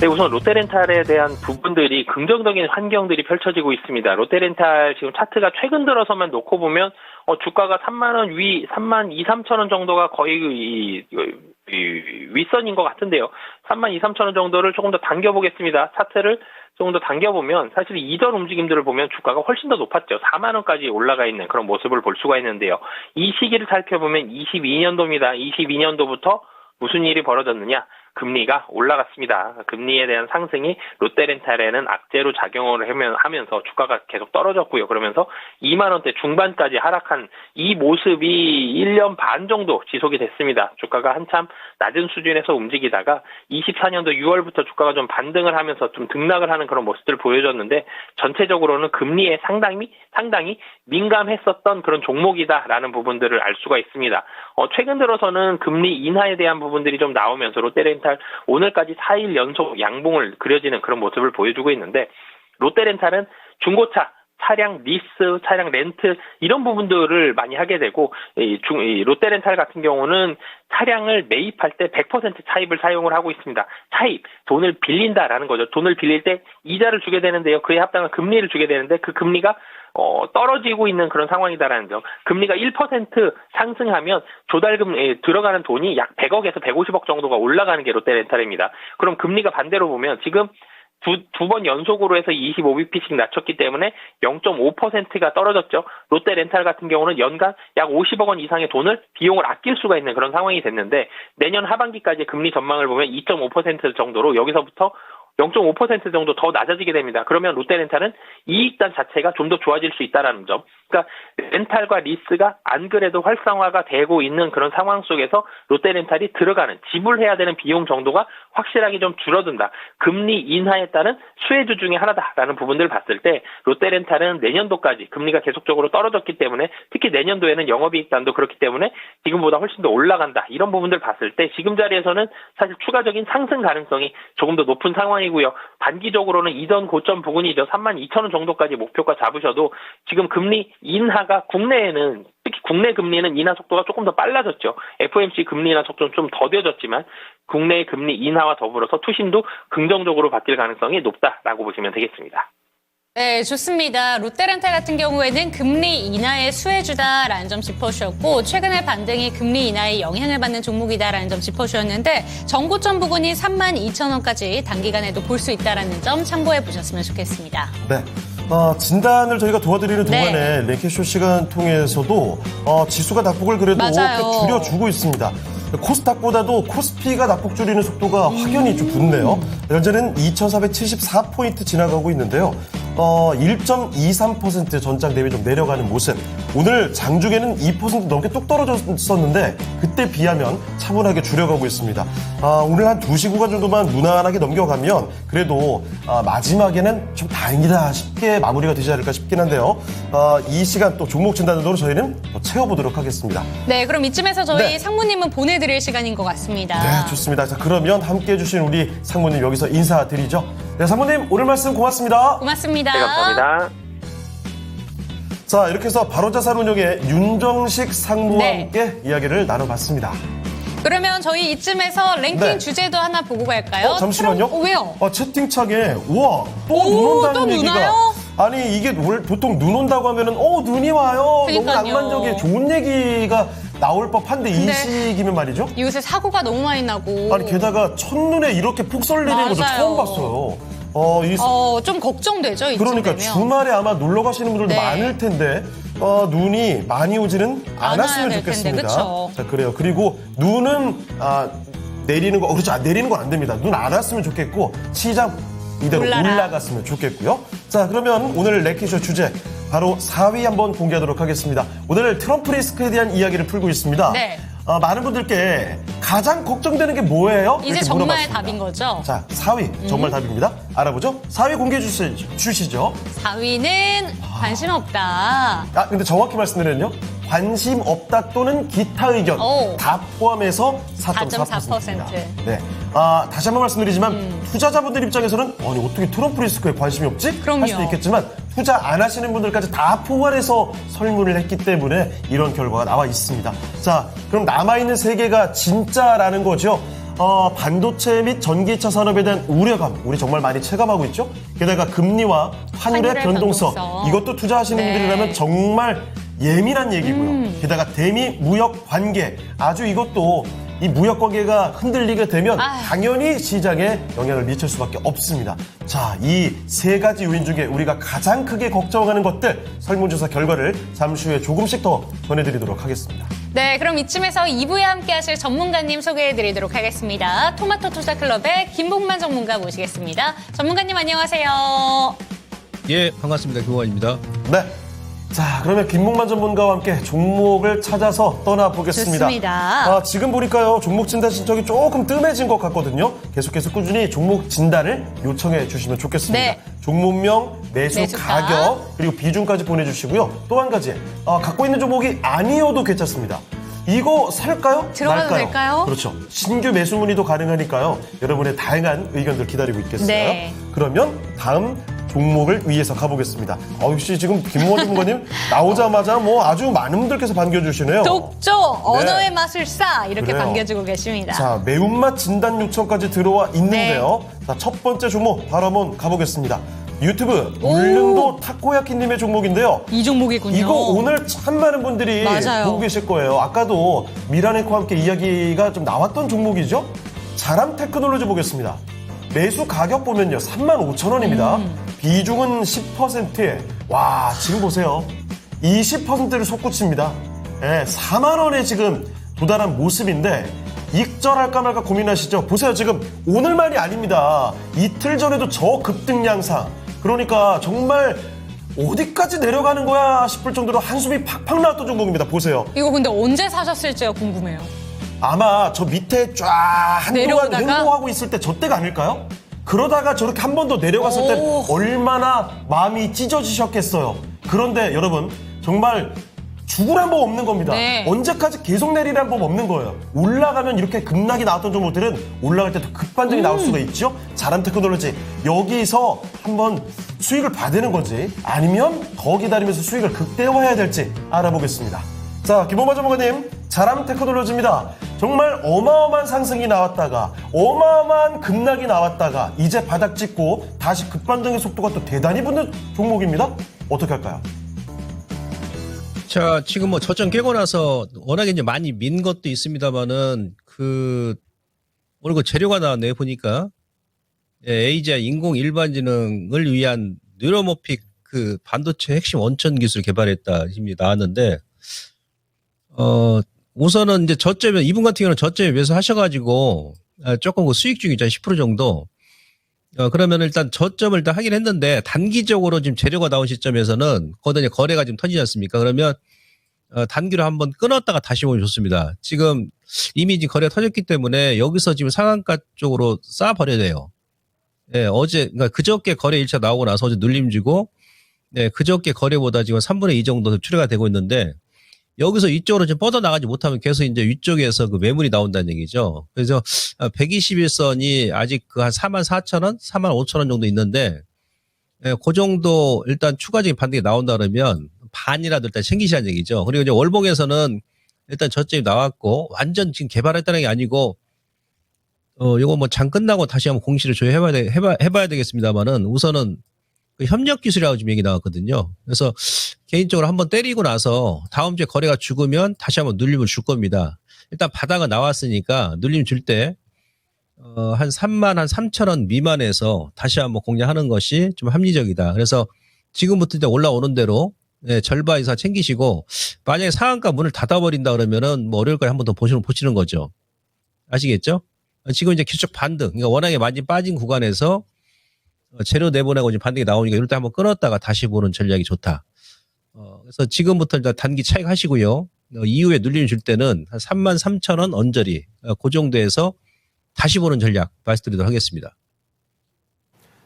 네, 우선 롯데렌탈에 대한 부분들이 긍정적인 환경들이 펼쳐지고 있습니다. 롯데렌탈 지금 차트가 최근 들어서만 놓고 보면 주가가 3만 원 위, 3만 2, 3천 원 정도가 거의 윗선인 것 같은데요. 3만 2, 3천 원 정도를 조금 더 당겨보겠습니다. 차트를 조금 더 당겨보면 사실 이전 움직임들을 보면 주가가 훨씬 더 높았죠. 4만 원까지 올라가 있는 그런 모습을 볼 수가 있는데요. 이 시기를 살펴보면 22년도입니다. 22년도부터 무슨 일이 벌어졌느냐? 금리가 올라갔습니다. 금리에 대한 상승이 롯데렌탈에는 악재로 작용을 하면서 주가가 계속 떨어졌고요. 그러면서 2만 원대 중반까지 하락한 이 모습이 1년 반 정도 지속이 됐습니다. 주가가 한참 낮은 수준에서 움직이다가 24년도 6월부터 주가가 좀 반등을 하면서 좀 등락을 하는 그런 모습들을 보여줬는데 전체적으로는 금리에 상당히 민감했었던 그런 종목이다라는 부분들을 알 수가 있습니다. 최근 들어서는 금리 인하에 대한 부분들이 좀 나오면서 롯데렌탈 오늘까지 4일 연속 양봉을 그려지는 그런 모습을 보여주고 있는데 롯데렌탈은 중고차, 차량 리스, 차량 렌트 이런 부분들을 많이 하게 되고 이 롯데렌탈 같은 경우는 차량을 매입할 때 100% 차입을 사용을 하고 있습니다. 차입, 돈을 빌린다라는 거죠. 돈을 빌릴 때 이자를 주게 되는데요. 그에 합당한 금리를 주게 되는데 그 금리가 떨어지고 있는 그런 상황이다라는 점. 금리가 1% 상승하면 조달금에 들어가는 돈이 약 100억에서 150억 정도가 올라가는 게 롯데렌탈입니다. 그럼 금리가 반대로 보면 지금 두 번 연속으로 해서 25bp씩 낮췄기 때문에 0.5%가 떨어졌죠. 롯데렌탈 같은 경우는 연간 약 50억 원 이상의 비용을 아낄 수가 있는 그런 상황이 됐는데 내년 하반기까지 금리 전망을 보면 2.5% 정도로 여기서부터 0.5% 정도 더 낮아지게 됩니다. 그러면 롯데렌탈은 이익단 자체가 좀 더 좋아질 수 있다는 점. 그러니까 렌탈과 리스가 안 그래도 활성화가 되고 있는 그런 상황 속에서 롯데렌탈이 들어가는 지불해야 되는 비용 정도가 확실하게 좀 줄어든다. 금리 인하에 따른 수혜주 중에 하나다라는 부분들을 봤을 때 롯데렌탈은 내년도까지 금리가 계속적으로 떨어졌기 때문에 특히 내년도에는 영업이익단도 그렇기 때문에 지금보다 훨씬 더 올라간다. 이런 부분들을 봤을 때 지금 자리에서는 사실 추가적인 상승 가능성이 조금 더 높은 상황이고요. 단기적으로는 이전 고점 부근이죠. 32,000원 정도까지 목표가 잡으셔도 지금 금리 인하가 국내에는 특히 국내 금리는 인하 속도가 조금 더 빨라졌죠. FOMC 금리 인하 속도는 좀 더뎌졌지만 국내의 금리 인하와 더불어서 투심도 긍정적으로 바뀔 가능성이 높다라고 보시면 되겠습니다. 네, 좋습니다. 롯데렌탈 같은 경우에는 금리 인하의 수혜주다라는 점 짚어주셨고 최근의 반등이 금리 인하에 영향을 받는 종목이다라는 점 짚어주셨는데 정고점 부근이 32,000원까지 단기간에도 볼 수 있다는 점 참고해 보셨으면 좋겠습니다. 네. 진단을 저희가 도와드리는 네. 동안에 랭킹쇼 시간 통해서도 지수가 낙폭을 그래도 맞아요. 꽤 줄여주고 있습니다. 코스닥보다도 코스피가 낙폭 줄이는 속도가 확연히 좀 붙네요. 현재는 2,474포인트 지나가고 있는데요. 1.23% 전장 대비 좀 내려가는 모습. 오늘 장중에는 2% 넘게 뚝 떨어졌었는데 그때 비하면 차분하게 줄여가고 있습니다. 오늘 한 2시 구간 정도만 무난하게 넘겨가면 그래도 마지막에는 좀 다행이다 싶게 마무리가 되지 않을까 싶긴 한데요. 이 시간 또 종목 진단으로 저희는 또 채워보도록 하겠습니다. 네, 그럼 이쯤에서 저희 네. 상무님은 보내드릴 시간인 것 같습니다. 네, 좋습니다. 자, 그러면 함께 해주신 우리 상무님 여기서 인사드리죠. 네, 상무님 오늘 말씀 고맙습니다. 고맙습니다. 네, 감사합니다. 자, 이렇게 해서 바로자산운용의 윤정식 상무와 네. 함께 이야기를 나눠봤습니다. 그러면 저희 이쯤에서 랭킹 네. 주제도 하나 보고 갈까요? 잠시만요. 왜요? 채팅창에 우와 또 눈 오, 온다는 또 얘기가. 눈 와요? 아니 이게 보통 눈 온다고 하면은 눈이 와요. 그러니까요. 너무 낭만적이에요. 좋은 얘기가 나올 법한데 이 네. 시기면 말이죠. 요새 사고가 너무 많이 나고. 아니 게다가 첫눈에 이렇게 폭설 내리는 것도 맞아요. 처음 봤어요. 좀 걱정되죠, 이쯤 그러니까 되면. 주말에 아마 놀러 가시는 분들도 네. 많을 텐데 눈이 많이 오지는 안 않았으면 와야 될 텐데, 좋겠습니다. 그쵸? 자, 그래요. 그리고 눈은 내리는 거 그렇죠. 내리는 건 안 됩니다. 눈 안 왔으면 좋겠고 시장 이대로 올라갔으면 좋겠고요. 자, 그러면 오늘 랭킹쇼 주제 바로 4위 한번 공개하도록 하겠습니다. 오늘 트럼프 리스크에 대한 이야기를 풀고 있습니다. 네. 많은 분들께 가장 걱정되는 게 뭐예요? 이제 이렇게 정말 물어봤습니다. 답인 거죠? 자, 4위 정말 답입니다. 알아보죠? 4위 공개해 주시죠. 4위는 관심 없다. 근데 정확히 말씀드리면요. 관심 없다 또는 기타 의견 오. 다 포함해서 4.4%입니다. 4.4%. 네. 다시 한번 말씀드리지만 투자자분들 입장에서는 아니 어떻게 트럼프 리스크에 관심이 없지? 그럼요. 할 수도 있겠지만 투자 안 하시는 분들까지 다 포괄해서 설문을 했기 때문에 이런 결과가 나와 있습니다. 자, 그럼 남아있는 세 개가 진짜라는 거죠. 반도체 및 전기차 산업에 대한 우려감 우리 정말 많이 체감하고 있죠. 게다가 금리와 환율의 변동성 이것도 투자하시는 네. 분들이라면 정말 예민한 얘기고요. 게다가 대미 무역 관계 아주 이것도 이 무역 관계가 흔들리게 되면 당연히 시장에 영향을 미칠 수밖에 없습니다. 자, 이 세 가지 요인 중에 우리가 가장 크게 걱정하는 것들 설문조사 결과를 잠시 후에 조금씩 더 전해드리도록 하겠습니다. 네, 그럼 이쯤에서 2부에 함께 하실 전문가님 소개해드리도록 하겠습니다. 토마토 투자클럽의 김복만 전문가 모시겠습니다. 전문가님 안녕하세요. 예, 반갑습니다. 교관입니다. 네. 자, 그러면 김목만 전문가와 함께 종목을 찾아서 떠나보겠습니다. 좋습니다. 지금 보니까요, 종목 진단 신청이 조금 뜸해진 것 같거든요. 계속해서 꾸준히 종목 진단을 요청해 주시면 좋겠습니다. 네. 종목명, 매수가, 가격, 그리고 비중까지 보내주시고요. 또 한 가지, 갖고 있는 종목이 아니어도 괜찮습니다. 이거 살까요? 들어가도 말까요? 될까요? 그렇죠. 신규 매수 문의도 가능하니까요. 여러분의 다양한 의견들 기다리고 있겠어요. 네. 그러면 다음 종목을 위해서 가보겠습니다. 역시 지금 김모원 전문가님 나오자마자 아주 많은 분들께서 반겨주시네요. 독조, 언어의 마술사 이렇게 그래요. 반겨주고 계십니다. 자, 매운맛 진단 요청까지 들어와 있는데요. 자, 첫 번째 종목 바로 한번 가보겠습니다. 유튜브 울릉도 타코야키님의 종목인데요. 이 종목이군요. 이거 오늘 참 많은 분들이 맞아요. 보고 계실 거예요. 아까도 미라네코와 함께 이야기가 좀 나왔던 종목이죠. 자람 테크놀로지 보겠습니다. 매수 가격 보면요. 35,000원입니다. 비중은 10%에 와 지금 보세요. 20%를 솟구칩니다. 4만 원에 지금 도달한 모습인데 익절할까 말까 고민하시죠. 보세요. 지금 오늘만이 아닙니다. 이틀 전에도 저급등 양상. 그러니까 정말 어디까지 내려가는 거야 싶을 정도로 한숨이 팍팍 나왔던 종목입니다. 보세요. 이거 근데 언제 사셨을지가 궁금해요. 아마 저 밑에 쫙 한동안 내려오다가? 횡보하고 있을 때 저 때가 아닐까요? 그러다가 저렇게 한 번 더 내려갔을 때 오. 얼마나 마음이 찢어지셨겠어요. 그런데 여러분 정말 죽으란 법 없는 겁니다. 네. 언제까지 계속 내리란 법 없는 거예요. 올라가면 이렇게 급락이 나왔던 종목들은 올라갈 때 더 급반등이 나올 수가 있죠. 자람 테크놀로지 여기서 한번 수익을 받는 건지 아니면 더 기다리면서 수익을 극대화해야 될지 알아보겠습니다. 자, 김홍만 전문가님, 자람 테크놀로지입니다. 정말 어마어마한 상승이 나왔다가 어마어마한 급락이 나왔다가 이제 바닥 찍고 다시 급반등의 속도가 또 대단히 붙는 종목입니다. 어떻게 할까요? 자, 지금 뭐 저점 깨고 나서 워낙에 이제 많이 민 것도 있습니다만은 오늘 그 재료가 나왔네요, 보니까. AGI 인공 일반지능을 위한 뉴러모픽 그 반도체 핵심 원천 기술 개발했다 힘이 나왔는데, 우선은 이제 저점에, 이분 같은 경우는 저점에 매수하셔가지고, 조금 그 수익 중이죠, 10% 정도. 그러면 일단 저점을 일단 하긴 했는데, 단기적으로 지금 재료가 나온 시점에서는, 거기다 이제 거래가 지금 터지지 않습니까? 그러면, 단기로 한번 끊었다가 다시 보면 좋습니다. 지금 이미 지금 거래가 터졌기 때문에 여기서 지금 상한가 쪽으로 쌓아버려야 돼요. 예, 그러니까 그저께 거래 1차 나오고 나서 어제 눌림 주고, 네, 그저께 거래보다 지금 3분의 2 정도 출회가 되고 있는데, 여기서 이쪽으로 좀 뻗어나가지 못하면 계속 이제 위쪽에서 그 매물이 나온다는 얘기죠. 그래서 121선이 아직 그 한 44,000원, 45,000원 정도 있는데, 예, 그 정도 일단 추가적인 반등이 나온다 그러면 반이라도 일단 챙기시라는 얘기죠. 그리고 이제 월봉에서는 일단 저점이 나왔고, 완전 지금 개발했다는 게 아니고, 요거 뭐 장 끝나고 다시 한번 공시를 해봐야 되겠습니다만은 우선은 그 협력 기술이라고 지금 얘기 나왔거든요. 그래서 개인적으로 한번 때리고 나서 다음 주에 거래가 죽으면 다시 한번 눌림을 줄 겁니다. 일단 바닥은 나왔으니까 눌림 줄 때, 한 33,000원 미만에서 다시 한번 공략하는 것이 좀 합리적이다. 그래서 지금부터 이제 올라오는 대로 절반 이상 챙기시고, 만약에 상한가 문을 닫아버린다 그러면은 뭐 어려울 거에 한번 더 보시는 거죠. 아시겠죠? 지금 이제 계속 반등, 그러니까 워낙에 많이 빠진 구간에서 재료 내보내고 이제 반등이 나오니까 이럴 때 한번 끊었다가 다시 보는 전략이 좋다. 그래서 지금부터 일단 단기 차익 하시고요. 이후에 눌림 줄 때는 한 33,000원 언저리, 그 정도에서 다시 보는 전략 말씀드리도록 하겠습니다.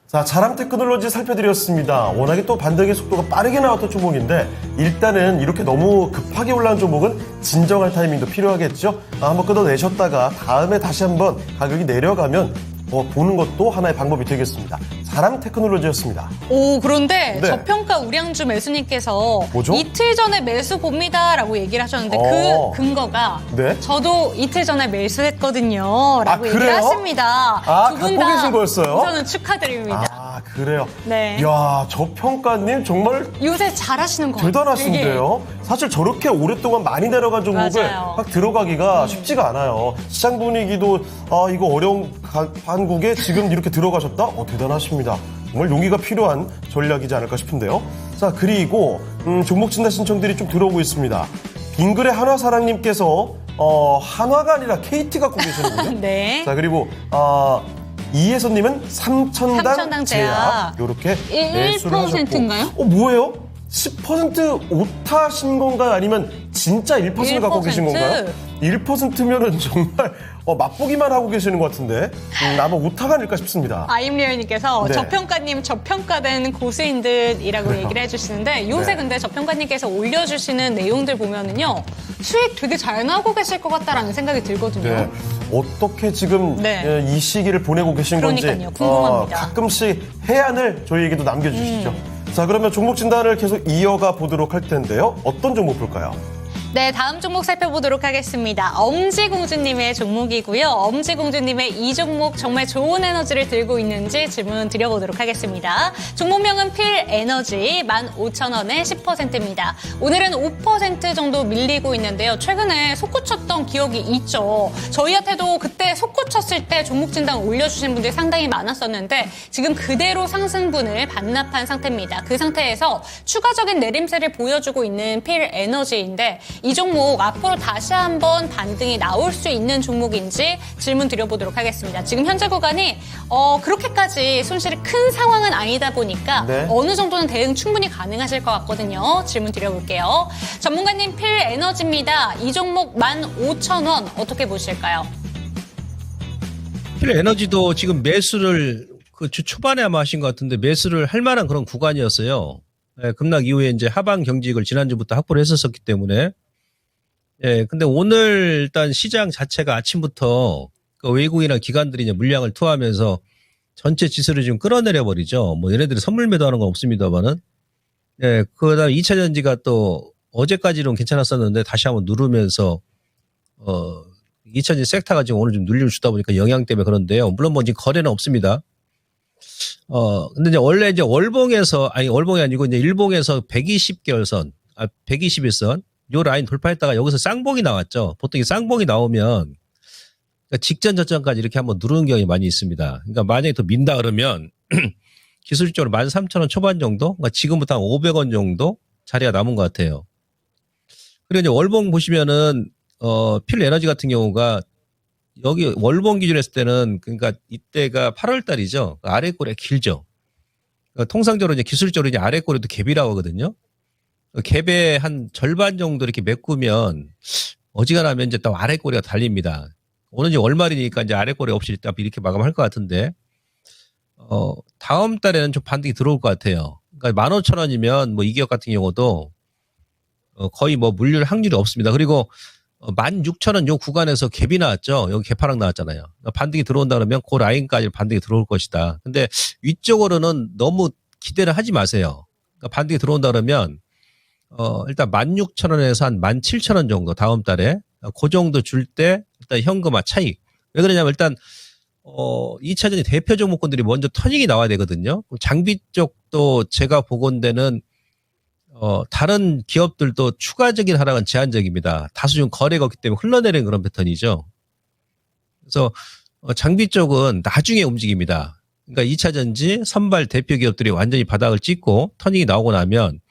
자, 자람 테크놀로지 살펴드렸습니다. 워낙에 또 반등의 속도가 빠르게 나왔던 종목인데 일단은 이렇게 너무 급하게 올라온 종목은 진정할 타이밍도 필요하겠죠. 한번 끊어내셨다가 다음에 다시 한번 가격이 내려가면 보는 것도 하나의 방법이 되겠습니다. 자람 테크놀로지였습니다. 오, 그런데 네. 저평가 우량주 매수님께서 뭐죠? 이틀 전에 매수 봅니다라고 얘기를 하셨는데 그 근거가 네? 저도 이틀 전에 매수했거든요 라고 얘기를 그래요? 하십니다. 두 분 갖고 계신 다 거였어요? 우선은 축하드립니다. 그래요? 네. 이야, 저평가님 정말 요새 잘하시는 것 같아요. 대단하신데요? 사실 저렇게 오랫동안 많이 내려간 종목을 맞아요. 막 들어가기가 쉽지가 않아요. 시장 분위기도 이거 어려운 한국에 지금 이렇게 들어가셨다? 대단하십니다. 정말 용기가 필요한 전략이지 않을까 싶은데요. 자, 그리고 종목 진단 신청들이 좀 들어오고 있습니다. 빙글의 한화사랑님께서 한화가 아니라 KT 갖고 계시는군요. 네. 자, 그리고 이혜선님은 삼천당 제약 이렇게 매수를 하셨고 1%인가요? 뭐예요? 10% 오타신 건가요? 아니면 진짜 1% 갖고 계신 건가요? 1%면은 정말 맛보기만 하고 계시는 것 같은데 아마 오타가 아닐까 싶습니다. 아임리얼님께서 네. 저평가님 저평가된 고수인 듯이라고 그래요. 얘기를 해주시는데 요새 네. 근데 저평가님께서 올려주시는 내용들 보면은요 수익 되게 잘 나고 계실 것 같다라는 생각이 들거든요. 네. 어떻게 지금 네. 이 시기를 보내고 계신 건지 그러니까요. 궁금합니다. 가끔씩 해안을 저희에게도 남겨주시죠. 자, 그러면 종목 진단을 계속 이어가 보도록 할 텐데요. 어떤 종목 볼까요? 네, 다음 종목 살펴보도록 하겠습니다. 엄지공주님의 종목이고요. 엄지공주님의 이 종목 정말 좋은 에너지를 들고 있는지 질문 드려보도록 하겠습니다. 종목명은 필에너지 15,000원에 10%입니다. 오늘은 5% 정도 밀리고 있는데요. 최근에 솟구쳤던 기억이 있죠. 저희한테도 그때 솟구쳤을 때 종목 진단 올려주신 분들이 상당히 많았었는데 지금 그대로 상승분을 반납한 상태입니다. 그 상태에서 추가적인 내림세를 보여주고 있는 필에너지인데 이 종목 앞으로 다시 한번 반등이 나올 수 있는 종목인지 질문 드려보도록 하겠습니다. 지금 현재 구간이 그렇게까지 손실이 큰 상황은 아니다 보니까 네. 어느 정도는 대응 충분히 가능하실 것 같거든요. 질문 드려볼게요. 전문가님 필에너지입니다. 이 종목 15,000원 어떻게 보실까요? 필에너지도 지금 매수를 그 주 초반에 아마 하신 것 같은데 매수를 할 만한 그런 구간이었어요. 예, 급락 이후에 이제 하방 경직을 지난주부터 확보를 했었기 때문에. 예, 근데 오늘 일단 시장 자체가 아침부터 그 외국이나 기관들이 이제 물량을 투하하면서 전체 지수를 좀 끌어내려 버리죠. 뭐 얘네들이 선물 매도하는 건 없습니다만은. 예, 그다음 2차 전지가 또 어제까지는 괜찮았었는데 다시 한번 누르면서 2차 전지 섹터가 지금 오늘 좀 눌림을 주다 보니까 영향 때문에 그런데요. 물론 뭐 지금 거래는 없습니다. 근데 이제 원래 이제 월봉이 아니고 이제 일봉에서 120개월선, 121선, 요 라인 돌파했다가 여기서 쌍봉이 나왔죠. 보통 이 쌍봉이 나오면 그러니까 직전 저점까지 이렇게 한번 누르는 경우가 많이 있습니다. 그러니까 만약에 더 민다 그러면 기술적으로 13,000원 초반 정도, 그러니까 지금부터 한 500원 정도 자리가 남은 것 같아요. 그리고 이제 월봉 보시면은 필에너지 같은 경우가 여기 월봉 기준으로 했을 때는 그러니까 이때가 8월 달이죠. 아래 꼬리가 길죠. 그러니까 통상적으로 이제 기술적으로 이제 아래 꼬리도 갭이라고 하거든요. 갭의 한 절반 정도 이렇게 메꾸면 어지간하면 이제 또 아래 꼬리가 달립니다. 오늘 이제 월말이니까 이제 아래 꼬리 없이 일단 이렇게 마감할 것 같은데 다음 달에는 좀 반등이 들어올 것 같아요. 그러니까 15,000원이면 뭐 이 기업 같은 경우도 거의 뭐 물릴 확률이 없습니다. 그리고 16,000원 요 구간에서 갭이 나왔죠. 여기 갭하락 나왔잖아요. 그러니까 반등이 들어온다 그러면 그 라인까지 반등이 들어올 것이다. 근데 위쪽으로는 너무 기대를 하지 마세요. 그러니까 반등이 들어온다 그러면 일단 16,000원에서 한 17,000원 정도 다음 달에 그 정도 줄 때 일단 현금화 차익. 왜 그러냐면 일단 2차전지 대표 종목군들이 먼저 터닝이 나와야 되거든요. 장비 쪽도 제가 보건대는 다른 기업들도 추가적인 하락은 제한적입니다. 다수 좀 거래가 없기 때문에 흘러내리는 그런 패턴이죠. 그래서 장비 쪽은 나중에 움직입니다. 그러니까 2차 전지 선발 대표 기업들이 완전히 바닥을 찍고 터닝이 나오고 나면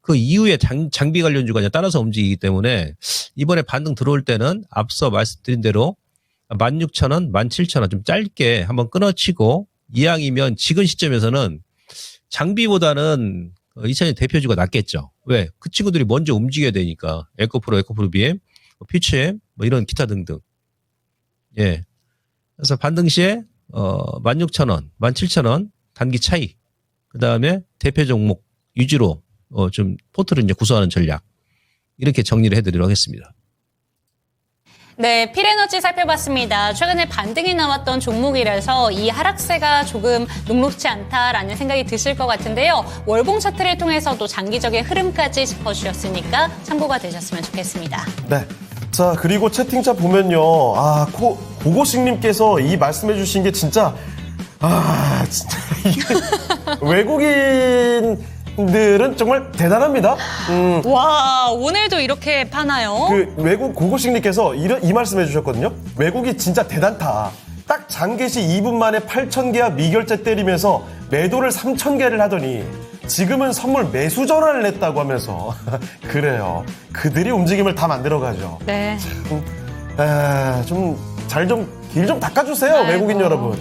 그 이후에 장비 관련주가 따라서 움직이기 때문에 이번에 반등 들어올 때는 앞서 말씀드린 대로 16,000원, 17,000원 좀 짧게 한번 끊어치고 이왕이면 지금 시점에서는 장비보다는 2차전지 대표주가 낫겠죠. 왜? 그 친구들이 먼저 움직여야 되니까. 에코프로 BM, 퓨처엠, 뭐 이런 기타 등등. 예. 그래서 반등 시에 16,000원, 17,000원 단기 차익. 그 다음에 대표 종목 위주로 좀 포트를 이제 구성하는 전략. 이렇게 정리를 해드리도록 하겠습니다. 네, 필에너지 살펴봤습니다. 최근에 반등이 나왔던 종목이라서 이 하락세가 조금 녹록지 않다라는 생각이 드실 것 같은데요. 월봉 차트를 통해서도 장기적인 흐름까지 짚어주셨으니까 참고가 되셨으면 좋겠습니다. 네. 자, 그리고 채팅창 보면요. 고고식님께서 이 말씀해 주신 게 진짜, 진짜, 외국인들은 정말 대단합니다. 와, 오늘도 이렇게 파나요? 그 외국 고고식님께서 이 말씀해 주셨거든요. 외국이 진짜 대단타. 딱 장개시 2분 만에 8,000개와 미결제 때리면서 매도를 3,000개를 하더니 지금은 선물 매수 전환을 했다고 하면서 그래요. 그들이 움직임을 다 만들어가죠. 네. 길 좀 닦아주세요. 아이고. 외국인 여러분.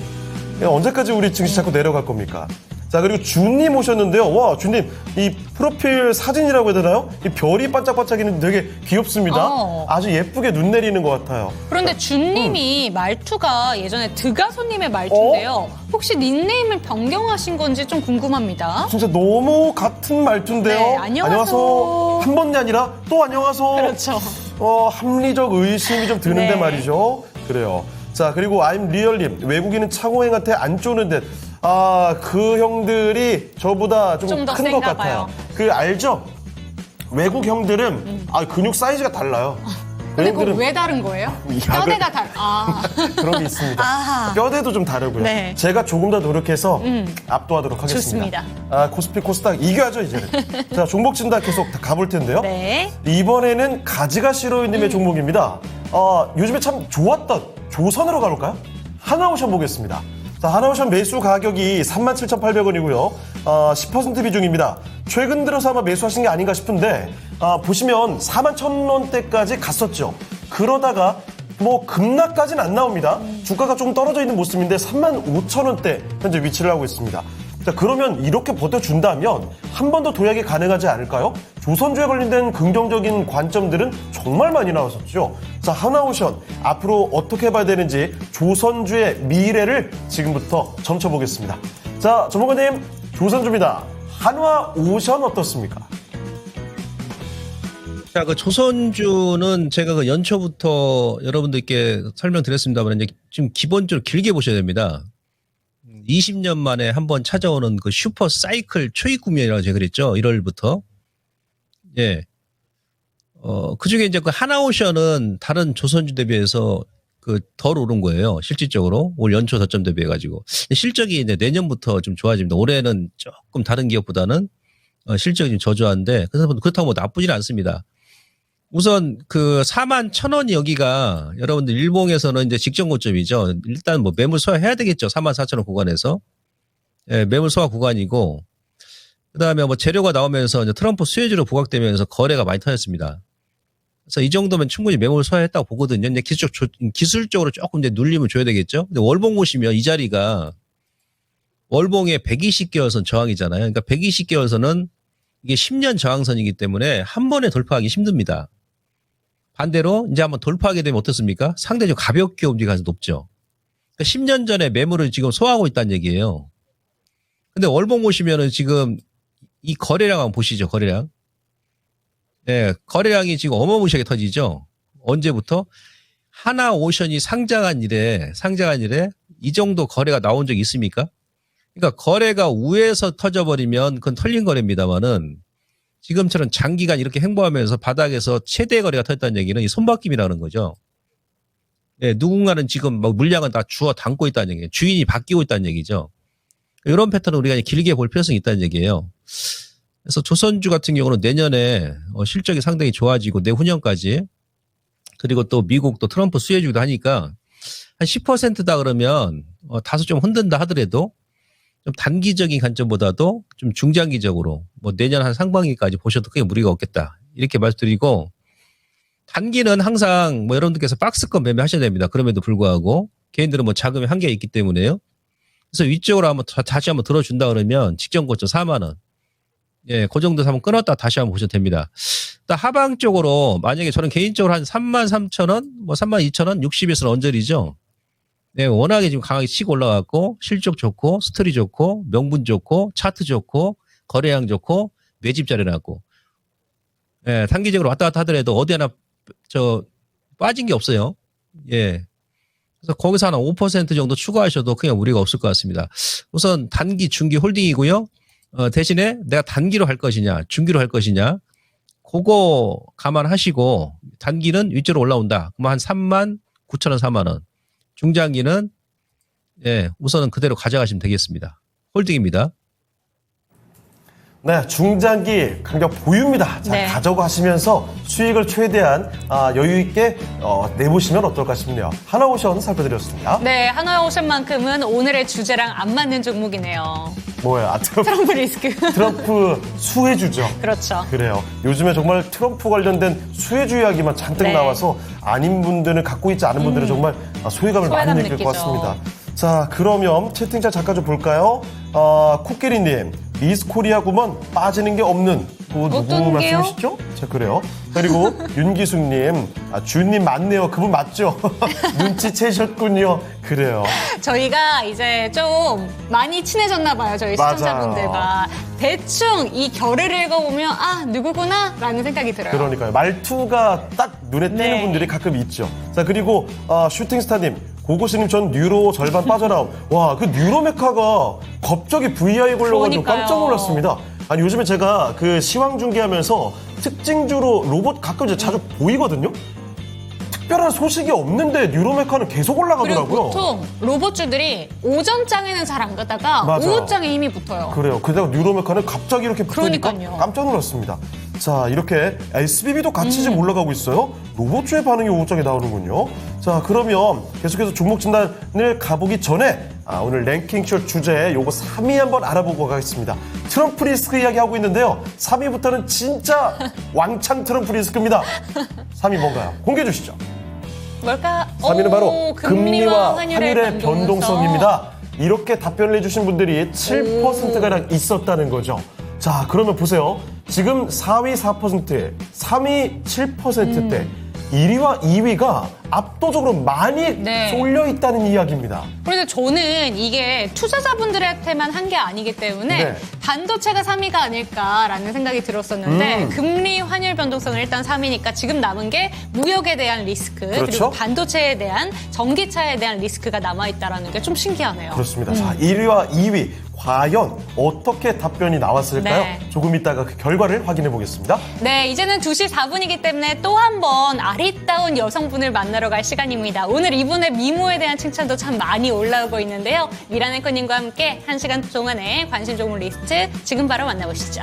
언제까지 우리 증시 자꾸 내려갈 겁니까? 자, 그리고 주님 오셨는데요. 와, 주님, 이 프로필 사진이라고 해야 되나요? 이 별이 반짝반짝이는 되게 귀엽습니다. 아주 예쁘게 눈 내리는 것 같아요. 그런데 준님이 말투가 예전에 드가소님의 말투인데요. 혹시 닉네임을 변경하신 건지 좀 궁금합니다. 진짜 너무 같은 말투인데요. 네, 안녕하세요. 한 번이 아니라 또 안녕하세요. 그렇죠. 합리적 의심이 좀 드는데 네. 말이죠. 그래요. 자, 그리고 I'm 리얼님, 외국인은 차고행한테 안 쪼는 듯. 그 형들이 저보다 좀 좀 더 큰 것 센가 같아요. 봐요. 알죠? 외국 형들은 근육 사이즈가 달라요. 근데 그거 왜 다른 거예요? 뼈대가 그런 게 있습니다. 아하. 뼈대도 좀 다르고요. 네. 제가 조금 더 노력해서 압도하도록 하겠습니다. 좋습니다. 코스피 코스닥 이겨야죠 이제는. 자, 종목 진단 계속 가볼 텐데요. 네. 이번에는 가지가 싫어요님의 종목입니다. 요즘에 참 좋았던 조선으로 가볼까요? 하나오션 보겠습니다. 자, 하나오션 매수 가격이 37,800원이고요. 10% 비중입니다. 최근 들어서 아마 매수하신 게 아닌가 싶은데 보시면 41,000원대까지 갔었죠. 그러다가 뭐 급락까지는 안 나옵니다. 주가가 조금 떨어져 있는 모습인데 35,000원대 현재 위치를 하고 있습니다. 자, 그러면 이렇게 버텨준다면 한 번 더 도약이 가능하지 않을까요? 조선주에 관련된 긍정적인 관점들은 정말 많이 나왔었죠. 자, 하나오션 앞으로 어떻게 봐야 되는지 조선주의 미래를 지금부터 점쳐보겠습니다. 자, 전문가님, 조선주입니다. 한화오션 어떻습니까? 자, 그 조선주는 제가 그 연초부터 여러분들께 설명드렸습니다만 이제 지금 기본적으로 길게 보셔야 됩니다. 20년 만에 한번 찾아오는 그 슈퍼 사이클 초입 국면이라고 제가 그랬죠. 1월부터. 예. 그 중에 이제 그 하나오션은 다른 조선주 대비해서 그 덜 오른 거예요. 실질적으로. 올 연초 저점 대비해가지고. 실적이 이제 내년부터 좀 좋아집니다. 올해는 조금 다른 기업보다는 실적이 좀 저조한데 그렇다고 뭐 나쁘지는 않습니다. 우선 그 41,000원이 여기가 여러분들 일봉에서는 이제 직전 고점이죠. 일단 뭐 매물 소화해야 되겠죠. 44,000원 구간에서. 예, 매물 소화 구간이고 그다음에 뭐 재료가 나오면서 이제 트럼프 수혜주로 부각되면서 거래가 많이 터졌습니다. 그래서 이 정도면 충분히 매물 소화했다고 보거든요. 이제 기술적으로 조금 이제 눌림을 줘야 되겠죠. 근데 월봉 보시면 이 자리가 월봉의 120개월선 저항이잖아요. 그러니까 120개월선은 이게 10년 저항선이기 때문에 한 번에 돌파하기 힘듭니다. 반대로 이제 한번 돌파하게 되면 어떻습니까? 상대적으로 가볍게 움직일 가능성이 높죠. 그러니까 10년 전에 매물을 지금 소화하고 있다는 얘기예요. 근데 월봉 보시면은 지금 이 거래량 한번 보시죠. 거래량. 네, 거래량이 지금 어마무시하게 터지죠. 언제부터? 하나오션이 상장한 이래 이 정도 거래가 나온 적이 있습니까? 그러니까 거래가 우에서 터져버리면 그건 털린 거래입니다만은 지금처럼 장기간 이렇게 행보하면서 바닥에서 최대 거래가 터졌다는 얘기는 이 손바뀜이라는 거죠. 네, 누군가는 지금 막 물량은 다 주워 담고 있다는 얘기예요. 주인이 바뀌고 있다는 얘기죠. 이런 패턴을 우리가 길게 볼 필요성이 있다는 얘기예요. 그래서 조선주 같은 경우는 내년에 실적이 상당히 좋아지고 내후년까지 그리고 또 미국 또 트럼프 수혜주기도 하니까 한 10%다 그러면 다소 좀 흔든다 하더라도 좀 단기적인 관점보다도 좀 중장기적으로 뭐 내년 한 상반기까지 보셔도 크게 무리가 없겠다. 이렇게 말씀드리고 단기는 항상 뭐 여러분들께서 박스권 매매하셔야 됩니다. 그럼에도 불구하고 개인들은 뭐 자금이 한계가 있기 때문에요. 그래서 위쪽으로 한번 다시 한번 들어준다 그러면 직전 고점 4만 원. 예, 그 정도 한번 끊었다 다시 한번 보셔도 됩니다. 또 하방 쪽으로 만약에 저는 개인적으로 한 33,000원, 뭐 32,000원, 60에서는 언저리죠. 네, 워낙에 지금 강하게 치고 올라갔고 실적 좋고 스토리 좋고 명분 좋고 차트 좋고 거래량 좋고 매집 잘해놨고 예, 단기적으로 왔다 갔다 하더라도 어디 하나 빠진 게 없어요. 예. 그래서 거기서 한 5% 정도 추가하셔도 그냥 무리가 없을 것 같습니다. 우선 단기 중기 홀딩이고요. 대신에 내가 단기로 할 것이냐 중기로 할 것이냐 그거 감안하시고 단기는 위쪽으로 올라온다. 그럼 한 39,000원 4만 원. 중장기는 예, 우선은 그대로 가져가시면 되겠습니다. 홀딩입니다. 네, 중장기 강력 보유입니다. 자, 네. 가져가시면서 수익을 최대한 여유 있게 내보시면 어떨까 싶네요. 하나오션 살펴드렸습니다. 네, 하나오션만큼은 오늘의 주제랑 안 맞는 종목이네요. 뭐예요? 트럼프 리스크. 트럼프 수혜주죠. 그렇죠. 그래요. 요즘에 정말 트럼프 관련된 수혜주 이야기만 잔뜩 네. 나와서 아닌 분들은 갖고 있지 않은 분들은 정말 소외감을 소외감 많이 느낄 것 느끼죠. 같습니다. 자, 그러면 채팅창 잠깐 좀 볼까요? 코끼리님, 미스코리아 구먼 빠지는 게 없는 누구 어떤 게요? 말씀이시죠? 자, 그래요. 그리고 윤기숙님, 주님 맞네요. 그분 맞죠? 눈치채셨군요. 그래요. 저희가 이제 좀 많이 친해졌나 봐요. 저희 맞아요. 시청자분들과. 대충 이 결을 읽어보면 누구구나 라는 생각이 들어요. 그러니까요. 말투가 딱 눈에 띄는 네. 분들이 가끔 있죠. 자, 그리고 슈팅스타님, 고고스님 전 뉴로 절반 빠져나옴. 와, 그 뉴로 메카가 갑자기 VI 걸려가지고 그러니까요. 깜짝 놀랐습니다. 아니, 요즘에 제가 그 시황 중계하면서 특징주로 로봇 가끔 이제 자주 보이거든요. 특별한 소식이 없는데 뉴로 메카는 계속 그리고 올라가더라고요. 보통 로봇주들이 오전장에는 잘 안 가다가 맞아요. 오후장에 힘이 붙어요. 그래요. 그다가 뉴로 메카는 갑자기 이렇게 붙으니까 그러니까요. 깜짝 놀랐습니다. 자, 이렇게 SBB도 같이 지금 올라가고 있어요. 로봇주의 반응이 우호적에 나오는군요. 자, 그러면 계속해서 종목 진단을 가보기 전에 오늘 랭킹쇼 주제 요거 3위 한번 알아보고 가겠습니다. 트럼프 리스크 이야기하고 있는데요. 3위부터는 진짜 왕창 트럼프 리스크입니다. 3위 뭔가요? 공개해 주시죠. 뭘까? 3위는 바로 금리와 환율의 환율의 변동성입니다. 이렇게 답변을 해주신 분들이 7%가량 있었다는 거죠. 자, 그러면 보세요. 지금 4위 4%, 3위 7%대 1위와 2위가 압도적으로 많이 네. 쏠려 있다는 이야기입니다. 그래서 저는 이게 투자자분들한테만 한 게 아니기 때문에 네. 반도체가 3위가 아닐까라는 생각이 들었었는데 금리 환율 변동성은 일단 3위니까 지금 남은 게 무역에 대한 리스크 그렇죠. 그리고 반도체에 대한 전기차에 대한 리스크가 남아있다라는 게 좀 신기하네요. 그렇습니다. 자, 1위와 2위 과연 어떻게 답변이 나왔을까요? 네. 조금 이따가 그 결과를 확인해 보겠습니다. 네, 이제는 2시 4분이기 때문에 또 한 번 아리따운 여성분을 만나러 갈 시간입니다. 오늘 이분의 미모에 대한 칭찬도 참 많이 올라오고 있는데요. 미란 앵커님과 함께 1시간 동안의 관심 종목 리스트 지금 바로 만나보시죠.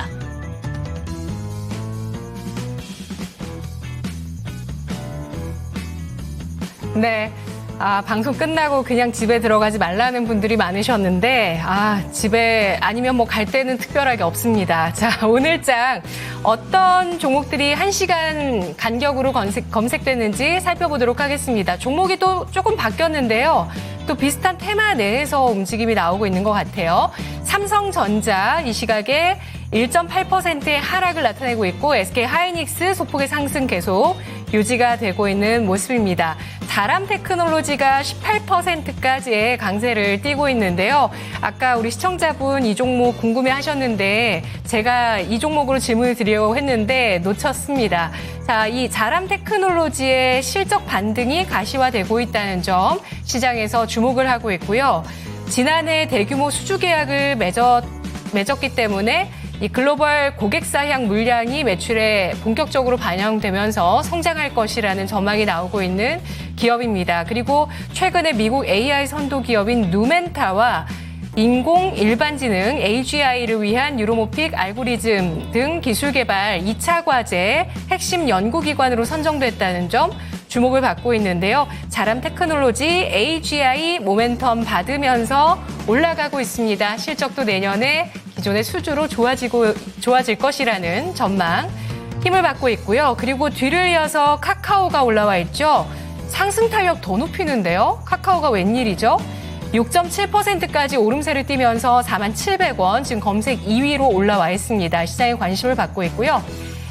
네. 방송 끝나고 그냥 집에 들어가지 말라는 분들이 많으셨는데, 집에 아니면 뭐 갈 데는 특별하게 없습니다. 자, 오늘장 어떤 종목들이 1시간 간격으로 검색됐는지 살펴보도록 하겠습니다. 종목이 또 조금 바뀌었는데요. 또 비슷한 테마 내에서 움직임이 나오고 있는 것 같아요. 삼성전자 이 시각에 1.8%의 하락을 나타내고 있고 SK하이닉스 소폭의 상승 계속 유지가 되고 있는 모습입니다. 다람테크놀로지가 18%까지의 강세를 띠고 있는데요. 아까 우리 시청자분 이 종목 궁금해하셨는데 제가 이 종목으로 질문을 드리려고 했는데 놓쳤습니다. 자, 이 다람테크놀로지의 실적 반등이 가시화되고 있다는 점 시장에서 주목을 하고 있고요. 지난해 대규모 수주 계약을 맺었기 때문에 이 글로벌 고객사향 물량이 매출에 본격적으로 반영되면서 성장할 것이라는 전망이 나오고 있는 기업입니다. 그리고 최근에 미국 AI 선도 기업인 누멘타와 인공 일반지능 AGI를 위한 뉴로모픽 알고리즘 등 기술 개발 2차 과제 핵심 연구기관으로 선정됐다는 점 주목을 받고 있는데요. 자람테크놀로지 AGI 모멘텀 받으면서 올라가고 있습니다. 실적도 내년에 기존의 수주로 좋아질 것이라는 전망 힘을 받고 있고요. 그리고 뒤를 이어서 카카오가 올라와 있죠. 상승 탄력 더 높이는데요. 카카오가 웬일이죠? 6.7%까지 오름세를 띠면서 47,000원 지금 검색 2위로 올라와 있습니다. 시장에 관심을 받고 있고요.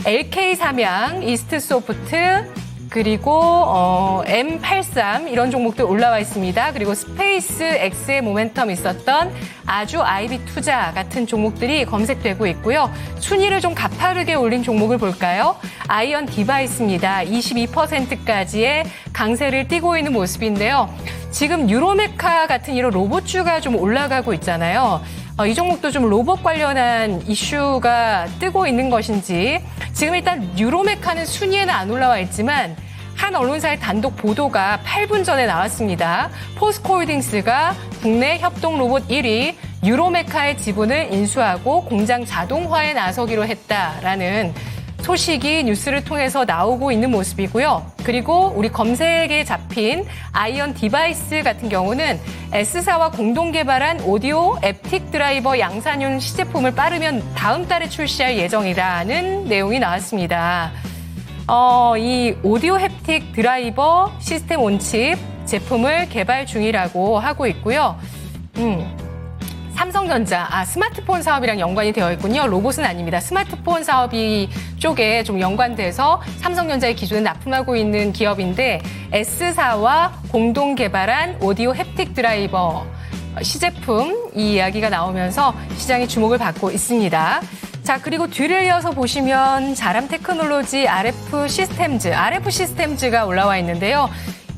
LK삼양, 이스트소프트 그리고 M83 이런 종목들 올라와 있습니다. 그리고 스페이스 X의 모멘텀 있었던 아주 아이비 투자 같은 종목들이 검색되고 있고요. 순위를 좀 가파르게 올린 종목을 볼까요? 아이언 디바이스입니다. 22%까지의 강세를 띠고 있는 모습인데요. 지금 유로메카 같은 이런 로봇주가 좀 올라가고 있잖아요. 이 종목도 좀 로봇 관련한 이슈가 뜨고 있는 것인지 지금 일단 유로메카는 순위에는 안 올라와 있지만 한 언론사의 단독 보도가 8분 전에 나왔습니다. 포스코홀딩스가 국내 협동 로봇 1위 유로메카의 지분을 인수하고 공장 자동화에 나서기로 했다라는 소식이 뉴스를 통해서 나오고 있는 모습이고요. 그리고 우리 검색에 잡힌 아이언 디바이스 같은 경우는 S사와 공동 개발한 오디오 앱틱 드라이버 양산용 시제품을 빠르면 다음 달에 출시할 예정이라는 내용이 나왔습니다. 이 오디오 햅틱 드라이버 시스템 온칩 제품을 개발 중이라고 하고 있고요. 삼성전자, 스마트폰 사업이랑 연관이 되어 있군요. 로봇은 아닙니다. 스마트폰 사업이 쪽에 좀 연관돼서 삼성전자의 기존에 납품하고 있는 기업인데 S사와 공동 개발한 오디오 햅틱 드라이버 시제품 이 이야기가 나오면서 시장이 주목을 받고 있습니다. 자, 그리고 뒤를 이어서 보시면 자람테크놀로지 RF 시스템즈가 올라와 있는데요.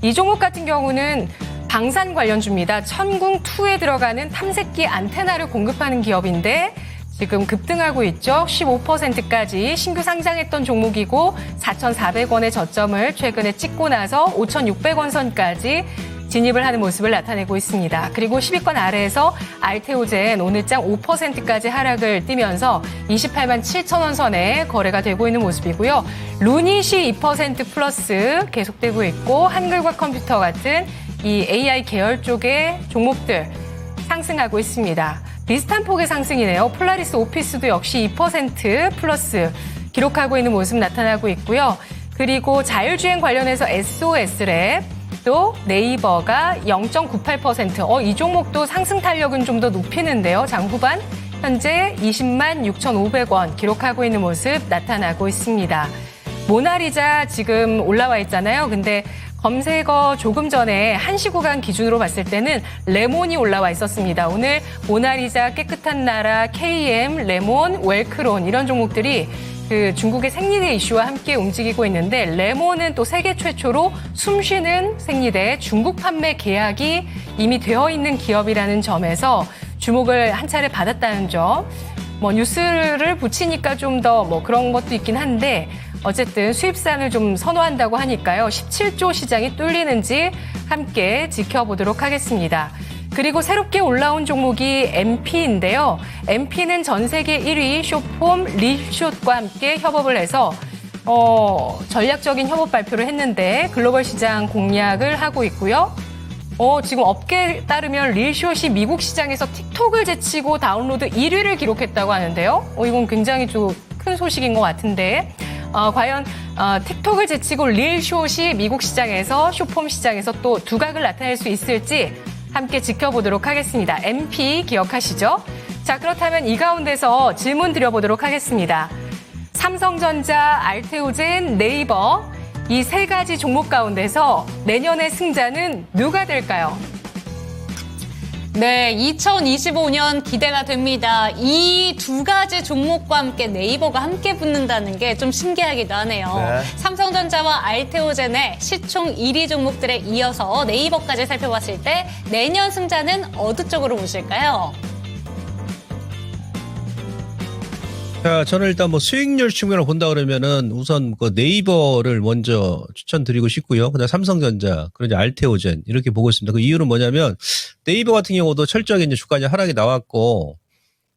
이 종목 같은 경우는 방산 관련주입니다. 천궁2에 들어가는 탐색기 안테나를 공급하는 기업인데 지금 급등하고 있죠. 15%까지 신규 상장했던 종목이고 4,400원의 저점을 최근에 찍고 나서 5,600원 선까지 진입을 하는 모습을 나타내고 있습니다. 그리고 10위권 아래에서 알테오젠 오늘장 5%까지 하락을 띠면서 28만 7천 원 선에 거래가 되고 있는 모습이고요. 루닛이 2% 플러스 계속되고 있고 한글과 컴퓨터 같은 이 AI 계열 쪽의 종목들 상승하고 있습니다. 비슷한 폭의 상승이네요. 폴라리스 오피스도 역시 2% 플러스 기록하고 있는 모습 나타나고 있고요. 그리고 자율주행 관련해서 SOS랩 또 네이버가 0.98%. 이 종목도 상승 탄력은 좀 더 높이는데요. 장 후반 현재 20만 6,500원 기록하고 있는 모습 나타나고 있습니다. 모나리자 지금 올라와 있잖아요. 근데 검색어 조금 전에 1시 구간 기준으로 봤을 때는 레몬이 올라와 있었습니다. 오늘 모나리자, 깨끗한 나라, KM, 레몬, 웰크론 이런 종목들이 그 중국의 생리대 이슈와 함께 움직이고 있는데 레몬은 또 세계 최초로 숨쉬는 생리대 중국 판매 계약이 이미 되어 있는 기업이라는 점에서 주목을 한 차례 받았다는 점. 뭐 뉴스를 붙이니까 좀 더 뭐 그런 것도 있긴 한데 어쨌든 수입산을 좀 선호한다고 하니까요. 17조 시장이 뚫리는지 함께 지켜보도록 하겠습니다. 그리고 새롭게 올라온 종목이 MP인데요. MP는 전 세계 1위 쇼폼 리숏과 함께 협업을 해서 전략적인 협업 발표를 했는데 글로벌 시장 공략을 하고 있고요. 지금 업계에 따르면 릴숏이 미국 시장에서 틱톡을 제치고 다운로드 1위를 기록했다고 하는데요. 이건 굉장히 좀 큰 소식인 것 같은데 과연 틱톡을 제치고 릴숏이 미국 시장에서 쇼폼 시장에서 또 두각을 나타낼 수 있을지 함께 지켜보도록 하겠습니다. MP 기억하시죠? 자, 그렇다면 이 가운데서 질문 드려보도록 하겠습니다. 삼성전자, 알테오젠, 네이버 이 세 가지 종목 가운데서 내년의 승자는 누가 될까요? 네, 2025년 기대가 됩니다. 이 두 가지 종목과 함께 네이버가 함께 붙는다는 게 좀 신기하기도 하네요. 네. 삼성전자와 알테오젠의 시총 1위 종목들에 이어서 네이버까지 살펴봤을 때 내년 승자는 어느 쪽으로 보실까요? 자, 저는 일단 뭐 수익률 측면을 본다 그러면은 우선 그 네이버를 먼저 추천드리고 싶고요. 그다음 삼성전자, 그리고 이제 알테오젠 이렇게 보고 있습니다. 그 이유는 뭐냐면 네이버 같은 경우도 철저하게 이제 주가가 하락이 나왔고,